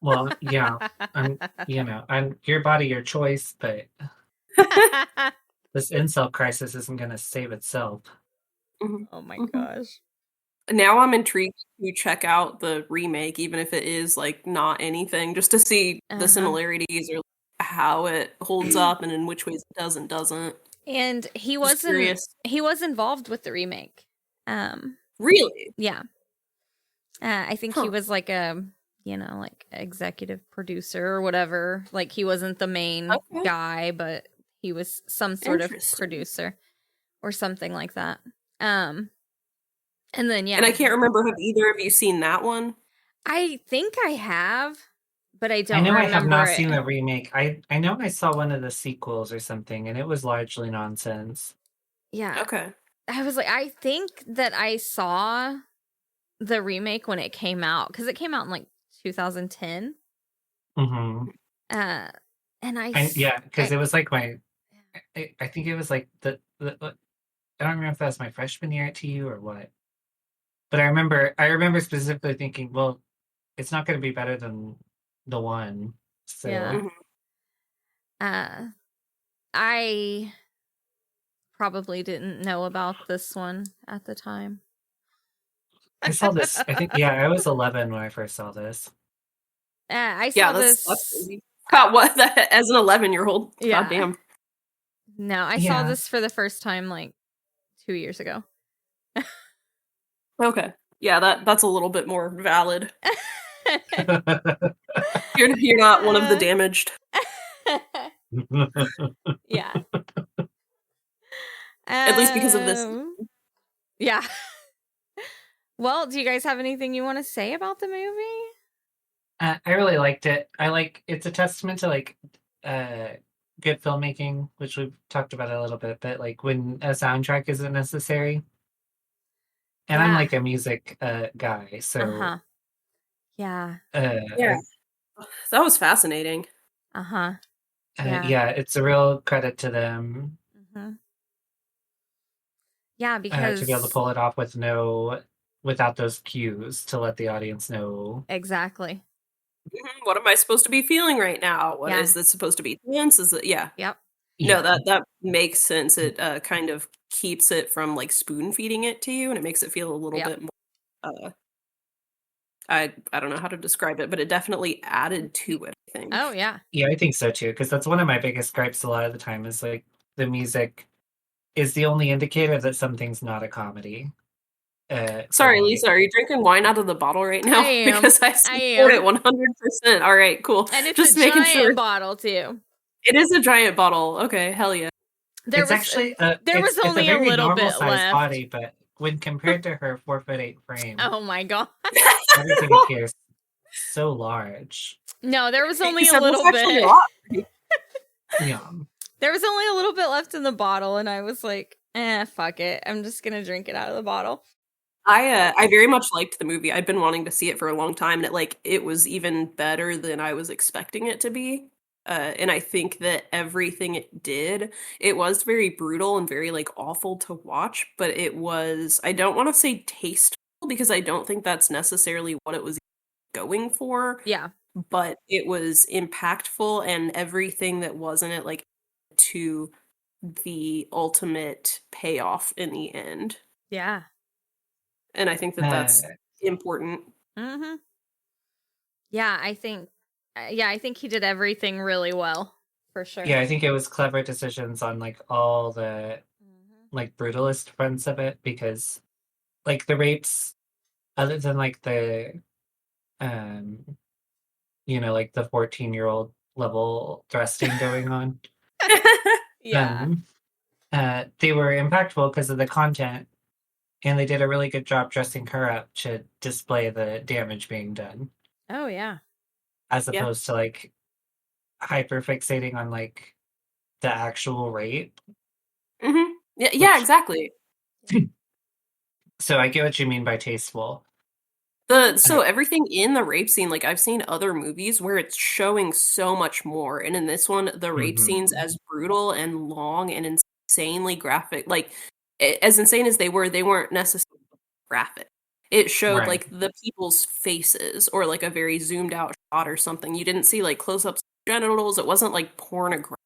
well, yeah. I'm your body, your choice, but this incel crisis isn't gonna save itself. Oh my gosh. Now I'm intrigued to check out the remake, even if it is like not anything, just to see the similarities or how it holds up and in which ways it does and doesn't. And he Just curious. was involved with the remake. Really? Yeah. I think he was like a, like executive producer or whatever. Like he wasn't the main guy, but he was some sort of producer or something like that. And then And I can't remember, have either of you seen that one? I think I have, but I don't I know remember I have not it. seen the remake. I know I saw one of the sequels or something, and it was largely nonsense. Yeah. Okay. I was like, I think that I saw the remake when it came out, because it came out in like 2010. Mm-hmm. And because it was like I think it was like the I don't remember if that was my freshman year at TU or what. But I remember specifically thinking, well, it's not going to be better than the one. So yeah. I probably didn't know about this one at the time. I saw this. I think I was 11 when I first saw this. I saw this. That's crazy. What? As an 11-year-old? Yeah. God damn. No, I saw this for the first time like 2 years ago. Okay. Yeah, that's a little bit more valid. You're not one of the damaged. Yeah. At least because of this. Yeah. Well, do you guys have anything you want to say about the movie? I really liked it. It's a testament to like good filmmaking, which we've talked about a little bit, but like when a soundtrack isn't necessary. And I'm Yeah. like a music guy, so Yeah. Yeah. That was fascinating. Yeah. yeah, it's a real credit to them Yeah, to be able to because pull it off without those cues to let the audience know. exactly. What am I supposed to be feeling right now? What Yeah. is this supposed to be tense? Is it Yep. No, that makes sense. It kind of keeps it from like spoon feeding it to you, and it makes it feel a little bit more. I don't know how to describe it, but it definitely added to it, I think. Oh yeah. Yeah, I think so too, because that's one of my biggest gripes a lot of the time is like the music is the only indicator that something's not a comedy. Sorry, Lisa, are you drinking wine out of the bottle right now? I am. Because I support it 100%. All right, cool. And it's just a making giant sure. bottle too. It is a giant bottle. Okay, hell yeah. There it's was actually there was only a very little bit normal-sized left. body, but when compared to her 4'8" frame, Oh my god. everything appears so large. No, there was only He a said, little "That's actually bit. a lot." Yeah. There was only a little bit left in the bottle, and I was like, fuck it. I'm just gonna drink it out of the bottle. I very much liked the movie. I've been wanting to see it for a long time, and it was even better than I was expecting it to be. And I think that everything it did, it was very brutal and very like awful to watch, but it was, I don't want to say tasteful because I don't think that's necessarily what it was going for. Yeah. But it was impactful, and everything that was in it, like, to the ultimate payoff in the end. Yeah. And I think that that's important. Mm-hmm. Yeah, I think he did everything really well, for sure. Yeah, I think it was clever decisions on like all the like brutalist fronts of it, because like the rapes, other than like the like the 14-year-old level thrusting going on. Yeah. They were impactful because of the content, and they did a really good job dressing her up to display the damage being done. Oh yeah. As opposed to like hyper fixating on like the actual rape. Mm-hmm. Yeah, exactly. So I get what you mean by tasteful. So everything in the rape scene, like I've seen other movies where it's showing so much more, and in this one, the rape scenes, as brutal and long and insanely graphic, like as insane as they weren't necessarily graphic. It showed like the people's faces, or like a very zoomed out shot or something. You didn't see like close-ups of genitals. It wasn't like pornographic.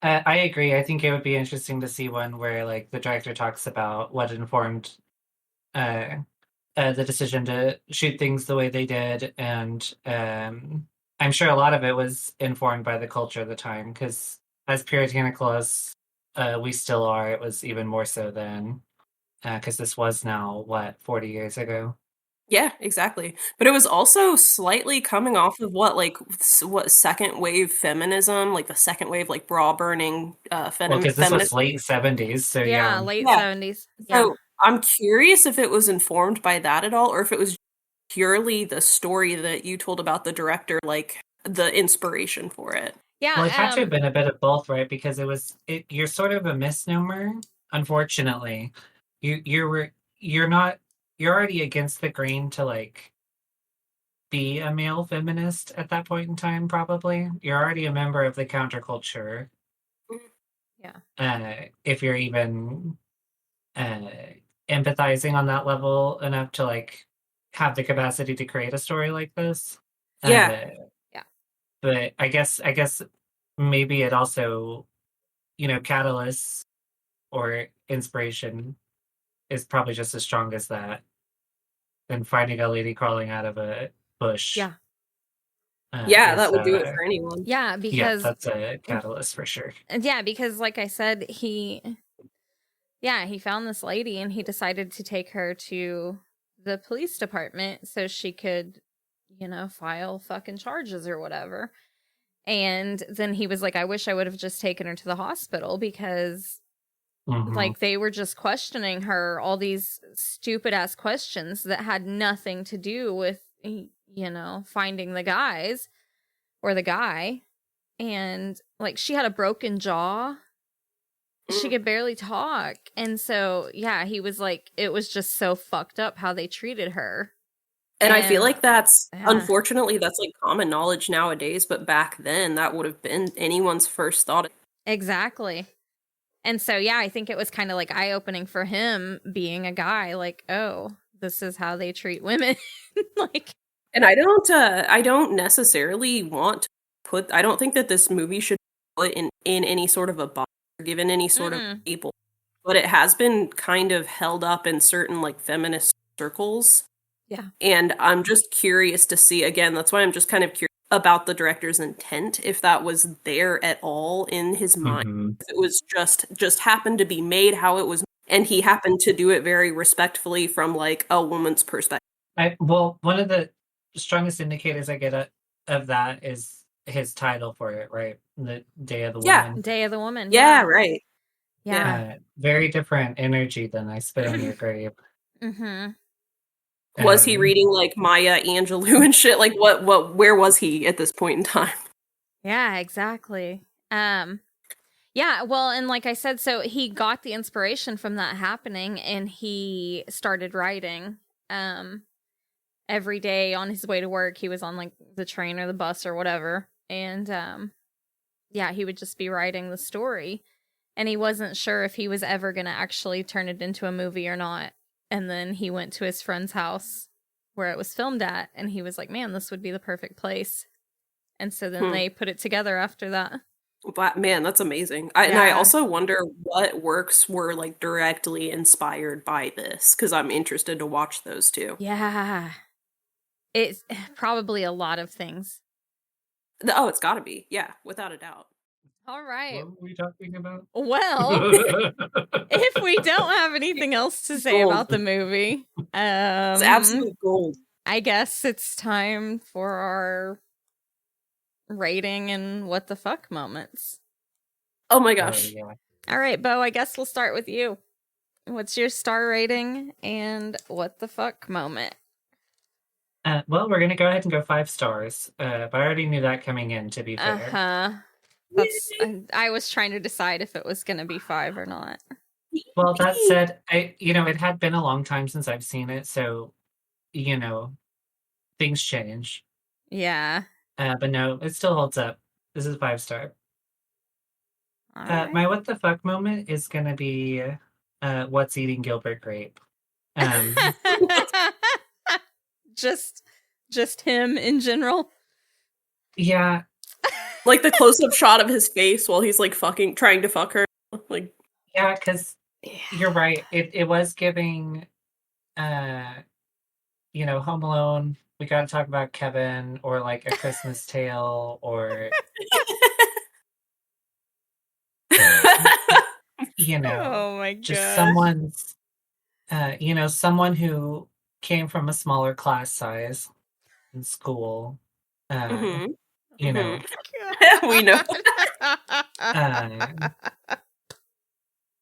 I agree. I think it would be interesting to see one where like the director talks about what informed the decision to shoot things the way they did, and I'm sure a lot of it was informed by the culture of the time, because as puritanical as we still are, it was even more so then, because this was now 40 years ago. Yeah, exactly. But it was also slightly coming off of what second wave feminism, like the second wave, like bra burning because this was late 70s, so yeah. Late 70s. Yeah. So I'm curious if it was informed by that at all, or if it was purely the story that you told about the director, like the inspiration for it. Yeah. Well, it had to have been a bit of both, right? Because you're sort of a misnomer, unfortunately. You're already against the grain to like be a male feminist at that point in time, probably. You're already a member of the counterculture. Yeah. If you're even empathizing on that level enough to like have the capacity to create a story like this. Yeah. But I guess maybe it also, catalysts or inspiration is probably just as strong as that, than finding a lady crawling out of a bush. Yeah. That would do it for anyone. Yeah, because that's a catalyst for sure. Yeah, because like I said, he found this lady and he decided to take her to the police department so she could, file fucking charges or whatever. And then he was like, I wish I would have just taken her to the hospital, because Like, they were just questioning her, all these stupid ass questions that had nothing to do with, finding the guys or the guy. And, like, she had a broken jaw. She could barely talk. And so, yeah, he was like, it was just so fucked up how they treated her. And I feel like that's, unfortunately, that's like common knowledge nowadays, but back then that would have been anyone's first thought. Exactly. And so, yeah, I think it was kind of like eye-opening for him being a guy, like, oh, this is how they treat women. Like, and I don't necessarily want to put, I don't think that this movie should put in any sort of a box or given any sort of label, but it has been kind of held up in certain like feminist circles. Yeah. And I'm just curious to see, again, that's why I'm just kind of curious about the director's intent, if that was there at all in his mind. If it was just happened to be made how it was, and he happened to do it very respectfully from like a woman's perspective. Well, one of the strongest indicators I get of that is his title for it, right? The Day of the Woman. Day of the Woman. Yeah, right. Yeah. Very different energy than I Spit on Your Grave. Was he reading like Maya Angelou and shit? Like where was he at this point in time? Yeah, exactly. Yeah, well, and like I said, so he got the inspiration from that happening and he started writing. Every day on his way to work, he was on like the train or the bus or whatever. And yeah, he would just be writing the story. And he wasn't sure if he was ever going to actually turn it into a movie or not. And then he went to his friend's house where it was filmed at, and he was like, man, this would be the perfect place. And so then they put it together after that. But man, that's amazing. And I also wonder what works were like directly inspired by this, because I'm interested to watch those too. Yeah. It's probably a lot of things. Oh, it's gotta be. Yeah, without a doubt. All right. What were we talking about? Well, if we don't have anything else to say about the movie, it's absolute gold. I guess it's time for our rating and what the fuck moments. Oh my gosh. All right, Bo, I guess we'll start with you. What's your star rating and what the fuck moment? Well, we're going to go ahead and go 5 stars. But I already knew that coming in, to be fair. I was trying to decide if it was going to be 5 or not. Well, that said, it had been a long time since I've seen it, so, things change. Yeah. But no, it still holds up. This is 5 star. Right. My what the fuck moment is going to be what's eating Gilbert Grape. Just him in general. Yeah. Like the close-up shot of his face while he's like trying to fuck her. Like, yeah, because you're right. It was giving Home Alone. We got to talk about Kevin, or like A Christmas Tale, or oh my god, just someone's someone who came from a smaller class size in school. We know.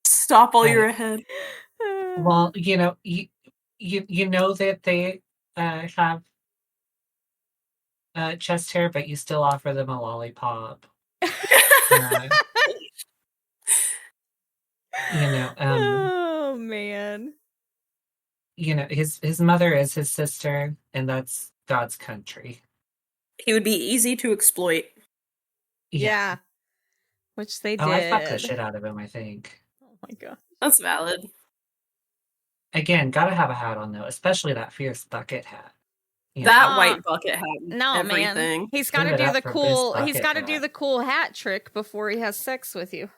Stop while you're ahead. Well, you know that they have chest hair, but you still offer them a lollipop. Oh man. His mother is his sister, and that's God's country. He would be easy to exploit. Yeah. Which they did. I fucked the shit out of him, I think. Oh my god. That's valid. Again, gotta have a hat on though, especially that fierce bucket hat. That white bucket hat. No, everything. Man. He's gotta do the cool hat trick before he has sex with you.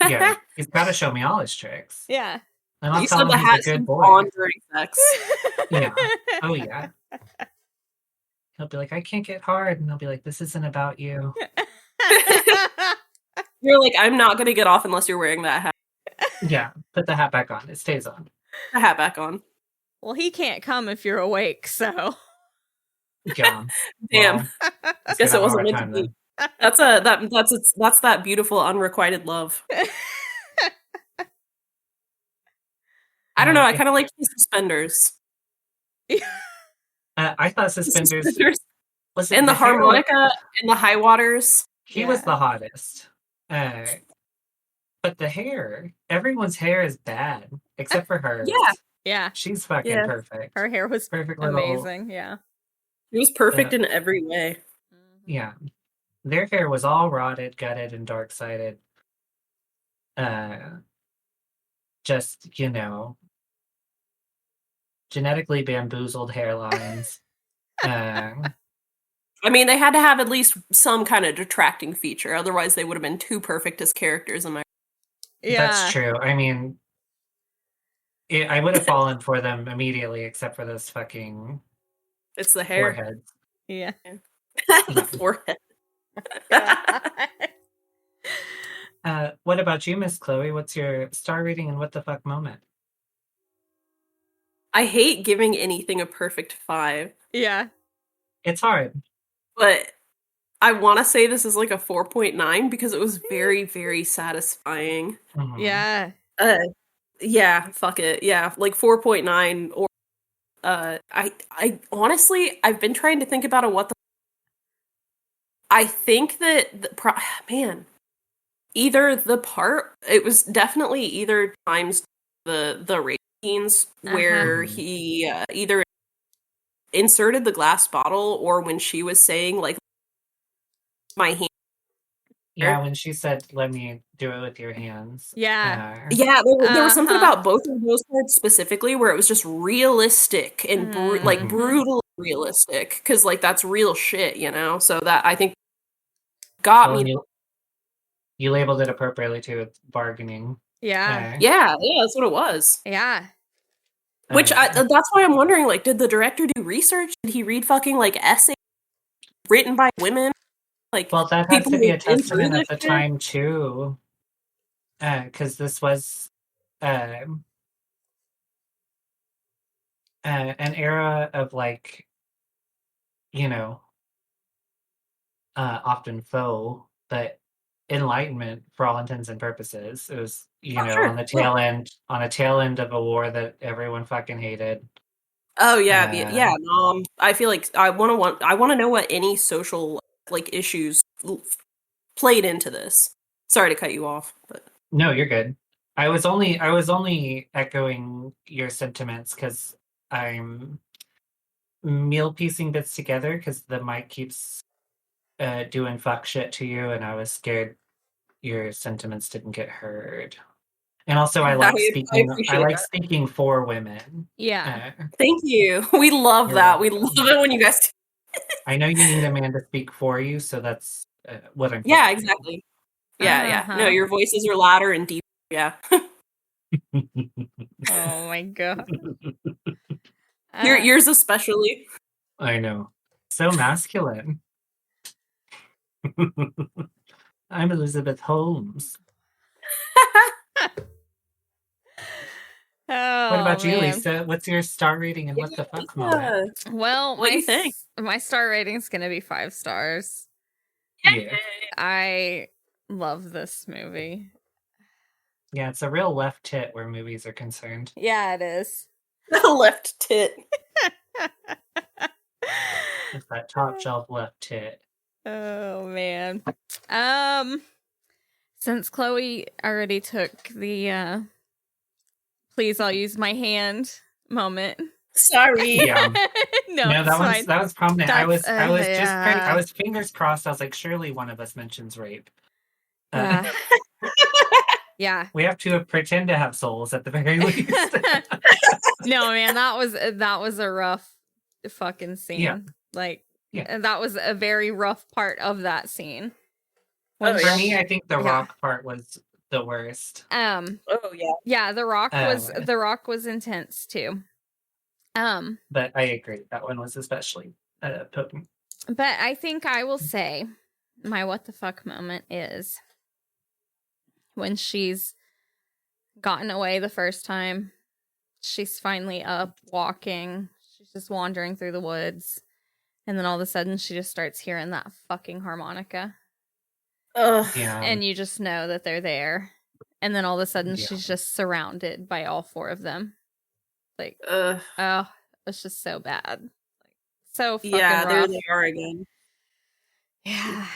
Yeah. He's gotta show me all his tricks. Yeah. And I'll tell him he's a good boy. During sex. Yeah. Oh yeah. He'll be like, I can't get hard. And I'll be like, this isn't about you. You're like, I'm not going to get off unless you're wearing that hat. Yeah. Put the hat back on. It stays on. The hat back on. Well, he can't come if you're awake, so. Yeah. Damn. Well, guess it wasn't meant to be. That's that beautiful unrequited love. I don't know. I kind of liked the suspenders. I thought suspenders. Listen, And the hair harmonica and the high waters. He was the hottest. But the hair, everyone's hair is bad except for hers. Yeah. She's fucking Yeah. perfect. Her hair was Perfect amazing. Yeah. It was perfect in every way. Yeah. Their hair was all rotted, gutted, and dark-sided. Just, genetically bamboozled hairlines. I mean, they had to have at least some kind of detracting feature. Otherwise, they would have been too perfect as characters. That's true. I mean, I would have fallen for them immediately, except for those fucking It's the hair. foreheads. Yeah. The forehead. What about you, Miss Chloe? What's your star rating and what the fuck moment? I hate giving anything a perfect 5. Yeah. It's hard. But I want to say this is like a 4.9 because it was very, very satisfying. Yeah. Yeah, fuck it. Yeah, like 4.9 or I honestly I've been trying to think about what the I think that man, either the part it was definitely either times the rape scenes where he either inserted the glass bottle or when she was saying like my hand. Yeah, when she said, "Let me do it with your hands." Yeah. Yeah, there was something about both of those parts specifically where it was just realistic and like brutally realistic because like that's real shit, So that I think got me. You labeled it appropriately too. It's bargaining. Yeah. Yeah, that's what it was. Yeah. Which that's why I'm wondering, like, did the director do research? Did he read fucking like essays written by women? Like, well, that has to be a testament of the shit? time too, because this was an era of like, often faux, but enlightenment for all intents and purposes. It was, on the tail end of a war that everyone fucking hated. Oh yeah. I feel like I want to know what any social like issues played into this. Sorry to cut you off, but no, you're good. I was only echoing your sentiments because I'm meal piecing bits together because the mic keeps doing fuck shit to you, and I was scared your sentiments didn't get heard. And also, I like speaking. I like speaking for women. Yeah. Thank you. We love that. We love it when you guys. I know you need a man to speak for you, so that's what I'm. Yeah, exactly. Yeah. No, your voices are louder and deeper. Yeah. Oh my god. Yours especially. I know. So masculine. I'm Elizabeth Holmes. What about you, Lisa? What's your star rating and what the fuck moment? Well, what do you think? My star rating is going to be 5 stars. Yeah. I love this movie. Yeah, it's a real left tit where movies are concerned. Yeah, it is. Left tit. It's that top shelf left tit. Oh man. Since Chloe already took the please I'll use my hand moment. Sorry. Yeah. No, that was prominent. I was yeah. I was fingers crossed. I was like, surely one of us mentions rape. Yeah. We have to pretend to have souls at the very least. No, man, that was a rough fucking scene. Yeah. Like, that was a very rough part of that scene. For me, I think the rock part was the worst. Oh yeah. Yeah, the rock was intense too. But I agree, that one was especially potent. But I think I will say my what the fuck moment is when she's gotten away the first time. She's finally up walking. She's just wandering through the woods. And then all of a sudden she just starts hearing that fucking harmonica. Yeah. And you just know that they're there. And then all of a sudden she's just surrounded by all 4 of them. Like, Ugh. oh, it's just so bad. Like, so fucking Yeah, there rough. they are again. Yeah.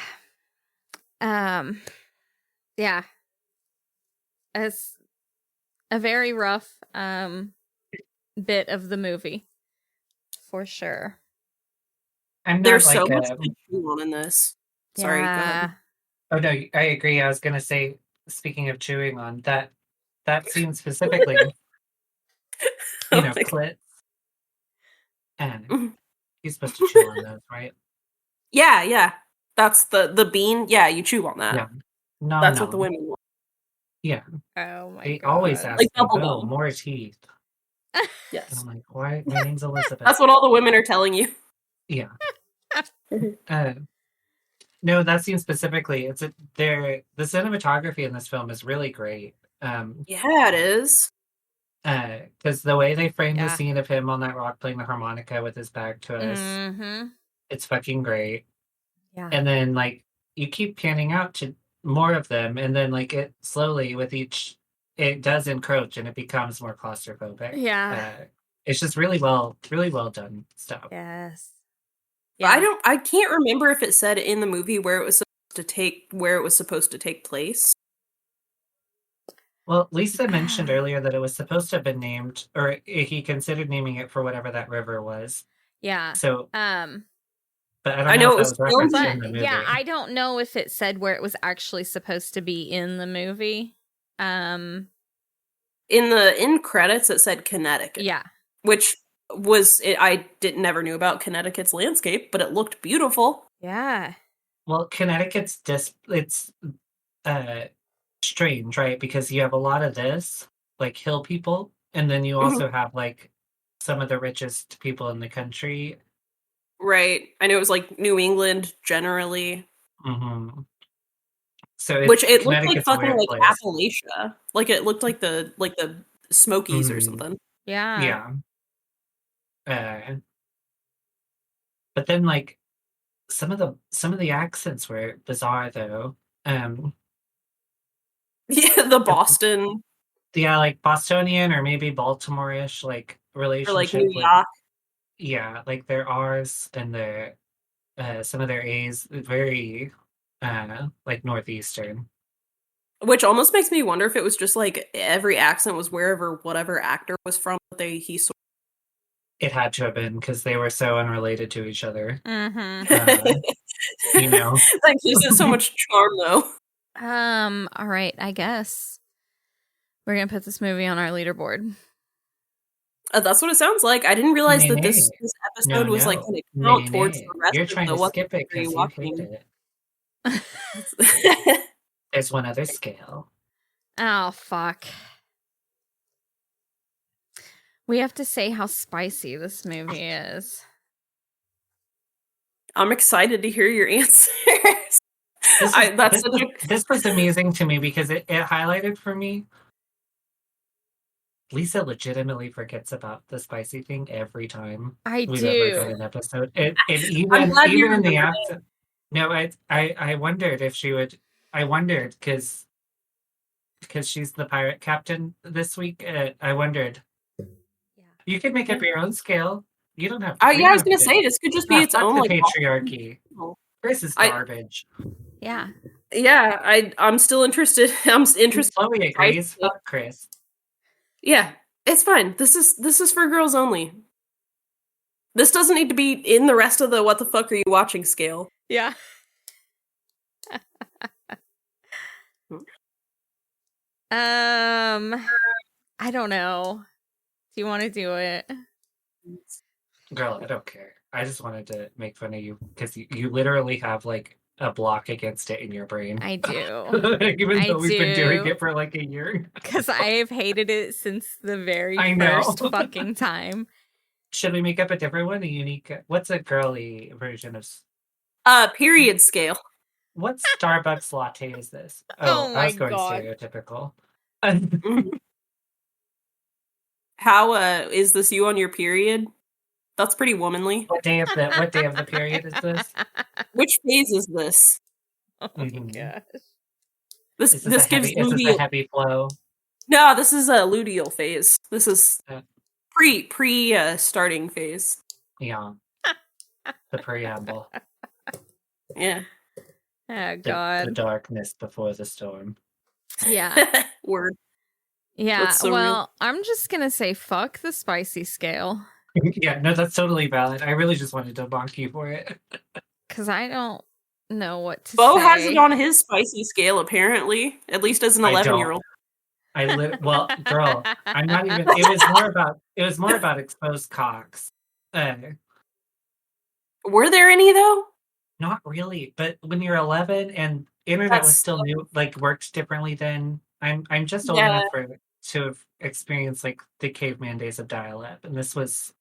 Yeah. It's a very rough bit of the movie. For sure. I'm There's not so like much a. to chew on in this. Sorry, go Yeah. ahead. Oh no, I agree. I was gonna say, speaking of chewing on that scene specifically, Oh you know, my God. clits, and Mhm. you're supposed to chew on those, right? Yeah, yeah. That's the bean. Yeah, you chew on that. Yeah. No, That's what the no. women want. Yeah. Oh my They god. always ask Like me, bubble oh, gum. more teeth. And Yes. I'm like, why? My name's Elizabeth. That's what all the women are telling you. Yeah. No, that scene specifically, the cinematography in this film is really great. Yeah, it is. Because the way they frame the Yeah. scene of him on that rock playing the harmonica with his back to us, Mm-hmm. it's fucking great. Yeah. And then like you keep panning out to more of them, and then like it slowly with each, it does encroach and it becomes more claustrophobic. Yeah. It's just really well done stuff. Yes. I can't remember if it said in the movie where it was supposed to take place. Well, Lisa mentioned earlier that it was supposed to have been named, or he considered naming it for whatever that river was. Yeah. So, but I don't I know know if it was that was filmed referenced But in the movie. yeah, I don't know if it said where it was actually supposed to be in the movie. In the end credits it said Connecticut. Yeah. Which was I never knew about Connecticut's landscape, but it looked beautiful. Yeah. Well, Connecticut's it's strange, right? Because you have a lot of this, like hill people, and then you also have like some of the richest people in the country. Right. I know it was like New England generally. Mm-hmm. So Which it looked like Connecticut's a fucking weird like place. Appalachia. Like it looked like the Smokies or something. Yeah. Yeah. But then like some of the accents were bizarre though. Yeah, the Boston Yeah, like Bostonian or maybe Baltimore-ish like or like relationship New with, York. yeah, like their R's and their some of their A's very like northeastern. Which almost makes me wonder if it was just like every accent was wherever whatever actor was from that he sort It had to have been because they were so unrelated to each other. Mm-hmm. You know. That gives it so much charm though. All right, I guess we're gonna put this movie on our leaderboard. That's what it sounds like. I didn't realize that Nay. this episode was like going to Nay, count towards nay. the rest You're of trying the to what skip it are you because you watching? hate it. There's one other scale. Oh fuck. We have to say how spicy this movie is. I'm excited to hear your answers. This was amazing to me because it highlighted for me. Lisa legitimately forgets about the spicy thing every time I we've do. ever done an episode. And I'm glad you even in the remembered accent. No, I wondered if she would. I wondered because she's the pirate captain this week. I wondered. You could make up your own scale. You don't have to. Yeah, I was gonna say this could just be its fuck own the like patriarchy. This is garbage. Yeah. Yeah, I'm still interested. I'm interested. Chloe agrees. Fuck Chris. Yeah, it's fine. This is for girls only. This doesn't need to be in the rest of the what the fuck are you watching scale. Yeah. I don't know. Do you want to do it? Girl, I don't care. I just wanted to make fun of you because you literally have like a block against it in your brain. I do. Even though we've been doing it for like a year. Because I've hated it since the very I know. first fucking time. Should we make up a different one? A unique? What's a girly version of? Period scale. What Starbucks latte is this? Oh I was my going God. stereotypical. How is this you on your period? That's pretty womanly. What day of the period is this? Which phase is this? Oh my gosh. This gives is this a heavy flow? No, this is a luteal phase. This is Pre starting phase. Yeah. The preamble. Yeah. Oh God. The darkness before the storm. Yeah. Word. Yeah. That's so well, real. I'm just gonna say fuck the spicy scale. Yeah, no, that's totally valid. I really just wanted to bonk you for it. Because I don't know what to Bo say. has it on his spicy scale, apparently. At least as an I 11-year-old. well, girl, I'm not even. It was more about exposed cocks. Were there any though? Not really, but when you're 11 and internet was still new, like worked differently then. I'm just old enough to have experienced like the caveman days of dial-up, and this was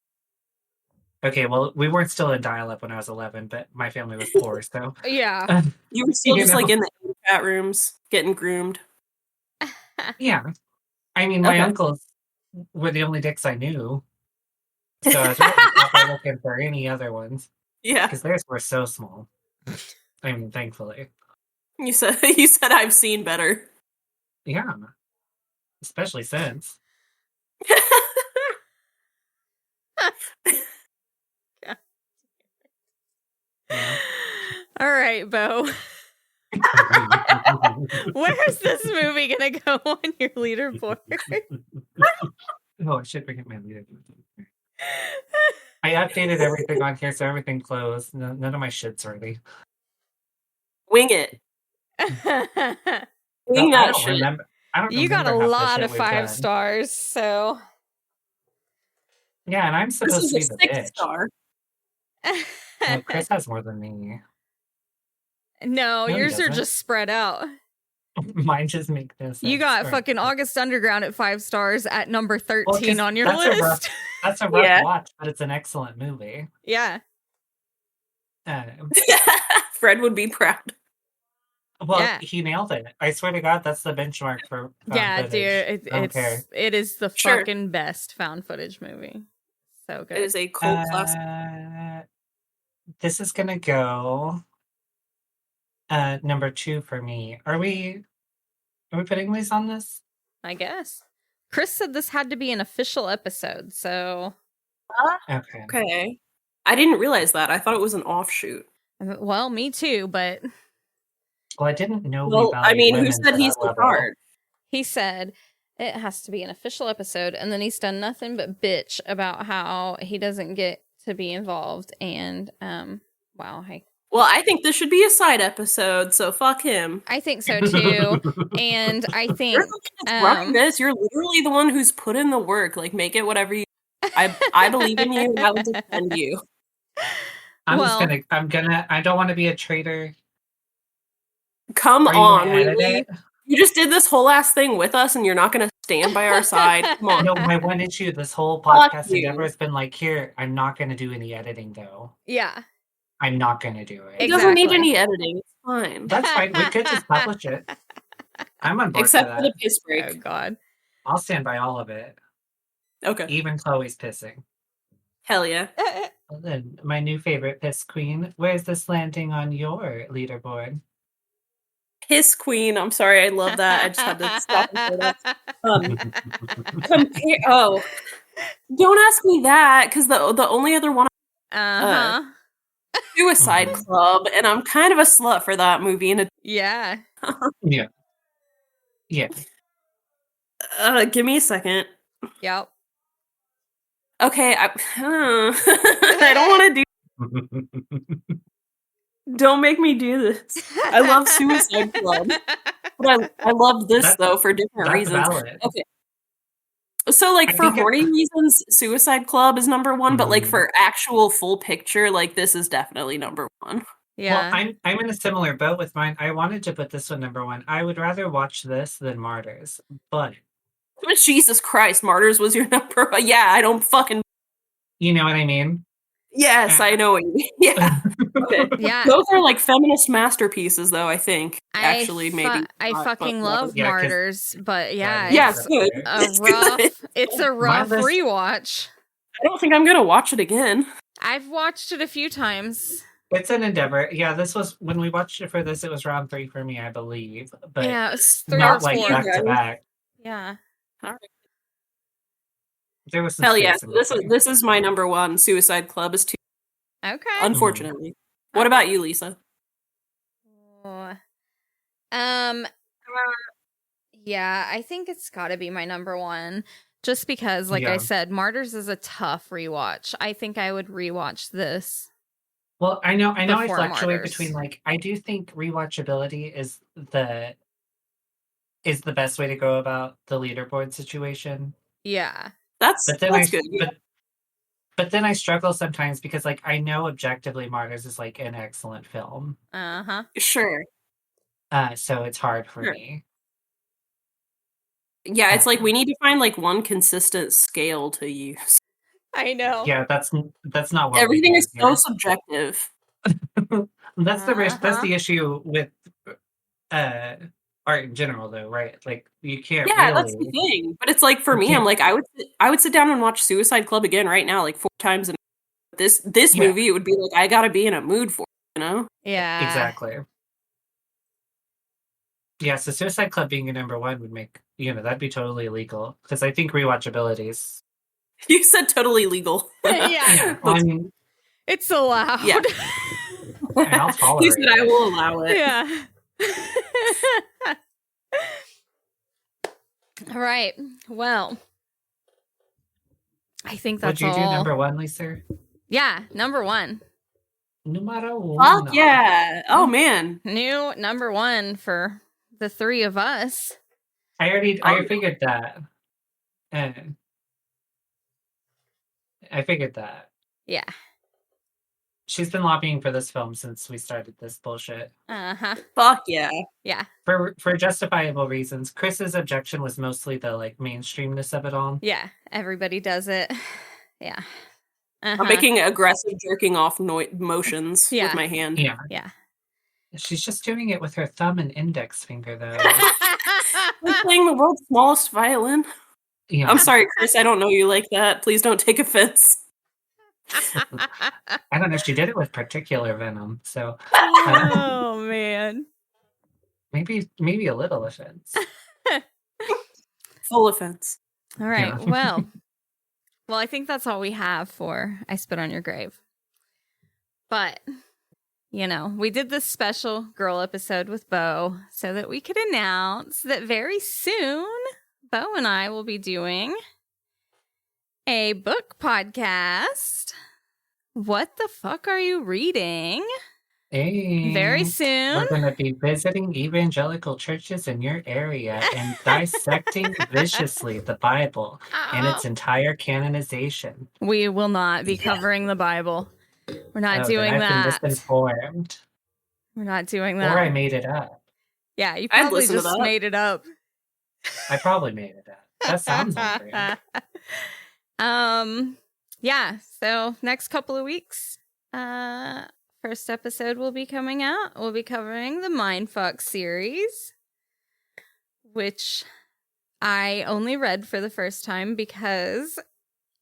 okay. Well, we weren't still in dial-up when I was 11, but my family was poor, so yeah, you were still just like in the chat rooms getting groomed. Yeah, I mean, my uncles were the only dicks I knew, so I was really not looking for any other ones. Yeah, because theirs were so small. I mean, thankfully. You said I've seen better. Yeah, especially since. Yeah. All right, Bo. Where's this movie gonna go on your leaderboard? Oh, I should bring up my leaderboard. I updated everything on here, so everything closed. None of my shit's ready. Wing it. Wing that shit. Remember, I don't you got a remember lot of 5 stars, so. Yeah, and I'm supposed to be the 6 bitch. Star. Well, Chris has more than me. No, yours are just spread out. Mine just make no sense. You got fucking August Underground at 5 stars at number 13 on your list. That's a rough watch, but it's an excellent movie. Yeah. Fred would be proud. Well, he nailed it. I swear to God, that's the benchmark for found footage. Dude, it is the fucking best found footage movie. So good. It is a cult classic. This is gonna go number 2 for me. Are we putting these on this? I guess. Chris said this had to be an official episode, so Okay. I didn't realize that. I thought it was an offshoot. Well, me too, but well, I didn't know. Well, I mean, who said he's the card? He said it has to be an official episode, and then he's done nothing but bitch about how he doesn't get to be involved. And wow, well, I think this should be a side episode, so fuck him. I think so too. And I think this. You're literally the one who's put in the work. Like, make it whatever you. I believe in you, and I will defend you. I don't want to be a traitor. Come on, really? You just did this whole ass thing with us, and you're not going to stand by our side. Come on. No, my one issue this whole podcast endeavor has been like, here, I'm not going to do any editing, though. Yeah. I'm not going to do it. It doesn't need any editing. It's fine. That's fine. We could just publish it. I'm on board Except for for that. the piss break. Oh, God. I'll stand by all of it. Okay. Even Chloe's pissing. Hell yeah. Well, then, my new favorite piss queen. Where's this landing on your leaderboard? Piss queen. I'm sorry. I love that. I just had to stop and say that. Don't ask me that, because the only other one Suicide Club, and I'm kind of a slut for that movie. And yeah. Yeah. Give me a second. Yep. Okay, I don't want to do. Don't make me do this. I love Suicide Club, but I love this though for different reasons. Valid. Okay. So, like, for horny reasons, Suicide Club is number 1, but, like, for actual full picture, like, this is definitely number 1. Yeah. Well, I'm in a similar boat with mine. I wanted to put this one number 1. I would rather watch this than Martyrs, but... Jesus Christ, Martyrs was your number 1. Yeah, I don't fucking... You know what I mean? Yes, I know what you mean. Yeah. Okay. Yeah. Those are, like, feminist masterpieces, though, I think. Maybe. I fucking love Martyrs, but yeah. It's good. It's a rough rewatch. I don't think I'm going to watch it again. I've watched it a few times. It's an endeavor. Yeah, this was, when we watched it for this, it was round 3 for me, I believe. But yeah, it was 3 not or 4. like back to back. Yeah. All right. There was some Hell yeah! space in This is my number one. Suicide Club is too. Okay. Unfortunately, what about you, Lisa? Yeah, I think it's got to be my number one. Just because, like I said, Martyrs is a tough rewatch. I think I would rewatch this. Well, I know I fluctuate Martyrs. between like I do think rewatchability is the best way to go about the leaderboard situation. Yeah. That's good. But then I struggle sometimes because like I know objectively Martyrs is like an excellent film. Uh-huh. Sure. So it's hard for me. Yeah, it's like we need to find like one consistent scale to use. I know. Yeah, that's not what everything is so subjective. That's the issue with art in general, though, right? Like you can't. Yeah, that's the thing. But it's like for me, I'm like I would sit down and watch Suicide Club again right now, like 4 times. And this movie, it would be like I gotta be in a mood for it, you know? Yeah, exactly. Yeah, so Suicide Club being a number one would make that'd be totally illegal because I think rewatchability is. You said totally legal. Yeah. I mean, it's allowed. Yeah. I'll tolerate You said I will allow it. Yeah. All right. Well, I think that's all. Would you do number one, Lisa? Yeah, number one. Numero uno. Fuck yeah. Oh, man. New number one for the 3 of us. I figured that. I figured that. Yeah. She's been lobbying for this film since we started this bullshit. Uh-huh. Fuck yeah. Yeah. For justifiable reasons. Chris's objection was mostly the like mainstreamness of it all. Yeah. Everybody does it. Yeah. Uh-huh. I'm making aggressive jerking off motions with my hand. Yeah. Yeah. She's just doing it with her thumb and index finger, though. I'm playing the world's smallest violin. Yeah. I'm sorry, Chris. I don't know you like that. Please don't take offense. I don't know. She did it with particular venom, so. Oh man. Maybe a little offense. Full offense. All right. Yeah. Well, I think that's all we have for I Spit on Your Grave. But, we did this special girl episode with Bo so that we could announce that very soon Bo and I will be doing a book podcast. What the fuck are you reading? Hey, very soon. We're going to be visiting evangelical churches in your area and dissecting viciously the Bible and its entire canonization. We will not be covering the Bible. We're not doing I've that. been misinformed. We're not doing that. Or I made it up. Yeah, you probably just made it up. I probably made it up. That sounds like it. Yeah, so next couple of weeks, first episode will be coming out. We'll be covering the Mindfuck series, which I only read for the first time because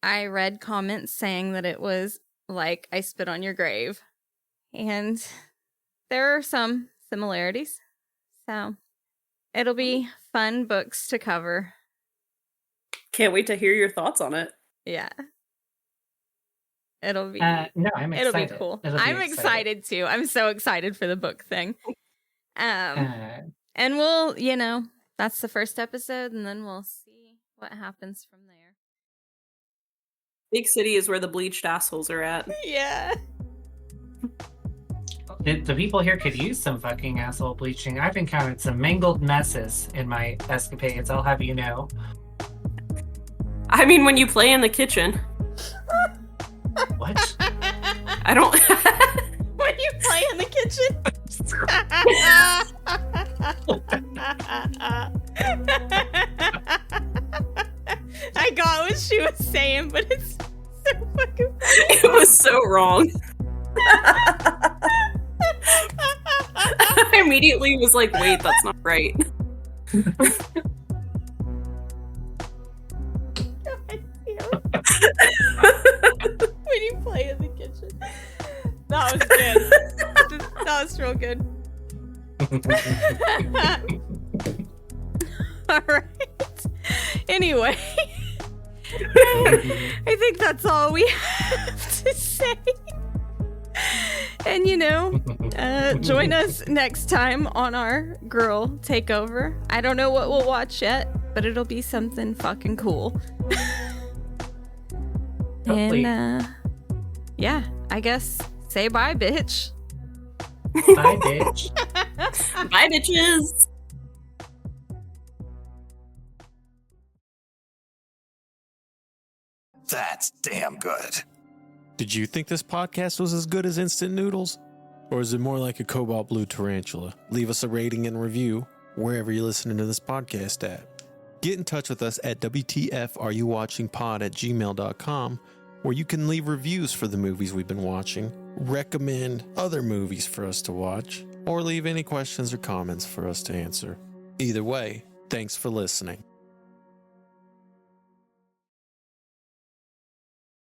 I read comments saying that it was like I Spit on Your Grave. And there are some similarities. So it'll be fun books to cover. Can't wait to hear your thoughts on it. Yeah. It'll be no, I'm excited. It'll be cool. I'm excited too. I'm so excited for the book thing. And we'll, that's the first episode, and then we'll see what happens from there. Big City is where the bleached assholes are at. Yeah. The people here could use some fucking asshole bleaching. I've encountered some mangled messes in my escapades, I'll have you know. I mean, when you play in the kitchen. What? I don't... When you play in the kitchen? I got what she was saying, but it's so fucking funny. It was so wrong. I immediately was like, wait, that's not right. When you play in the kitchen. That was good. That was real good. All right. Anyway, I think that's all we have to say. And join us next time on our girl takeover. I don't know what we'll watch yet, but it'll be something fucking cool. And yeah, I guess say bye, bitch. Bye, bitch. Bye, bitches. That's damn good. Did you think this podcast was as good as instant noodles? Or is it more like a cobalt blue tarantula? Leave us a rating and review wherever you're listening to this podcast at. Get in touch with us at WTFareYouWatchingPod@gmail.com, where you can leave reviews for the movies we've been watching, recommend other movies for us to watch, or leave any questions or comments for us to answer. Either way, thanks for listening.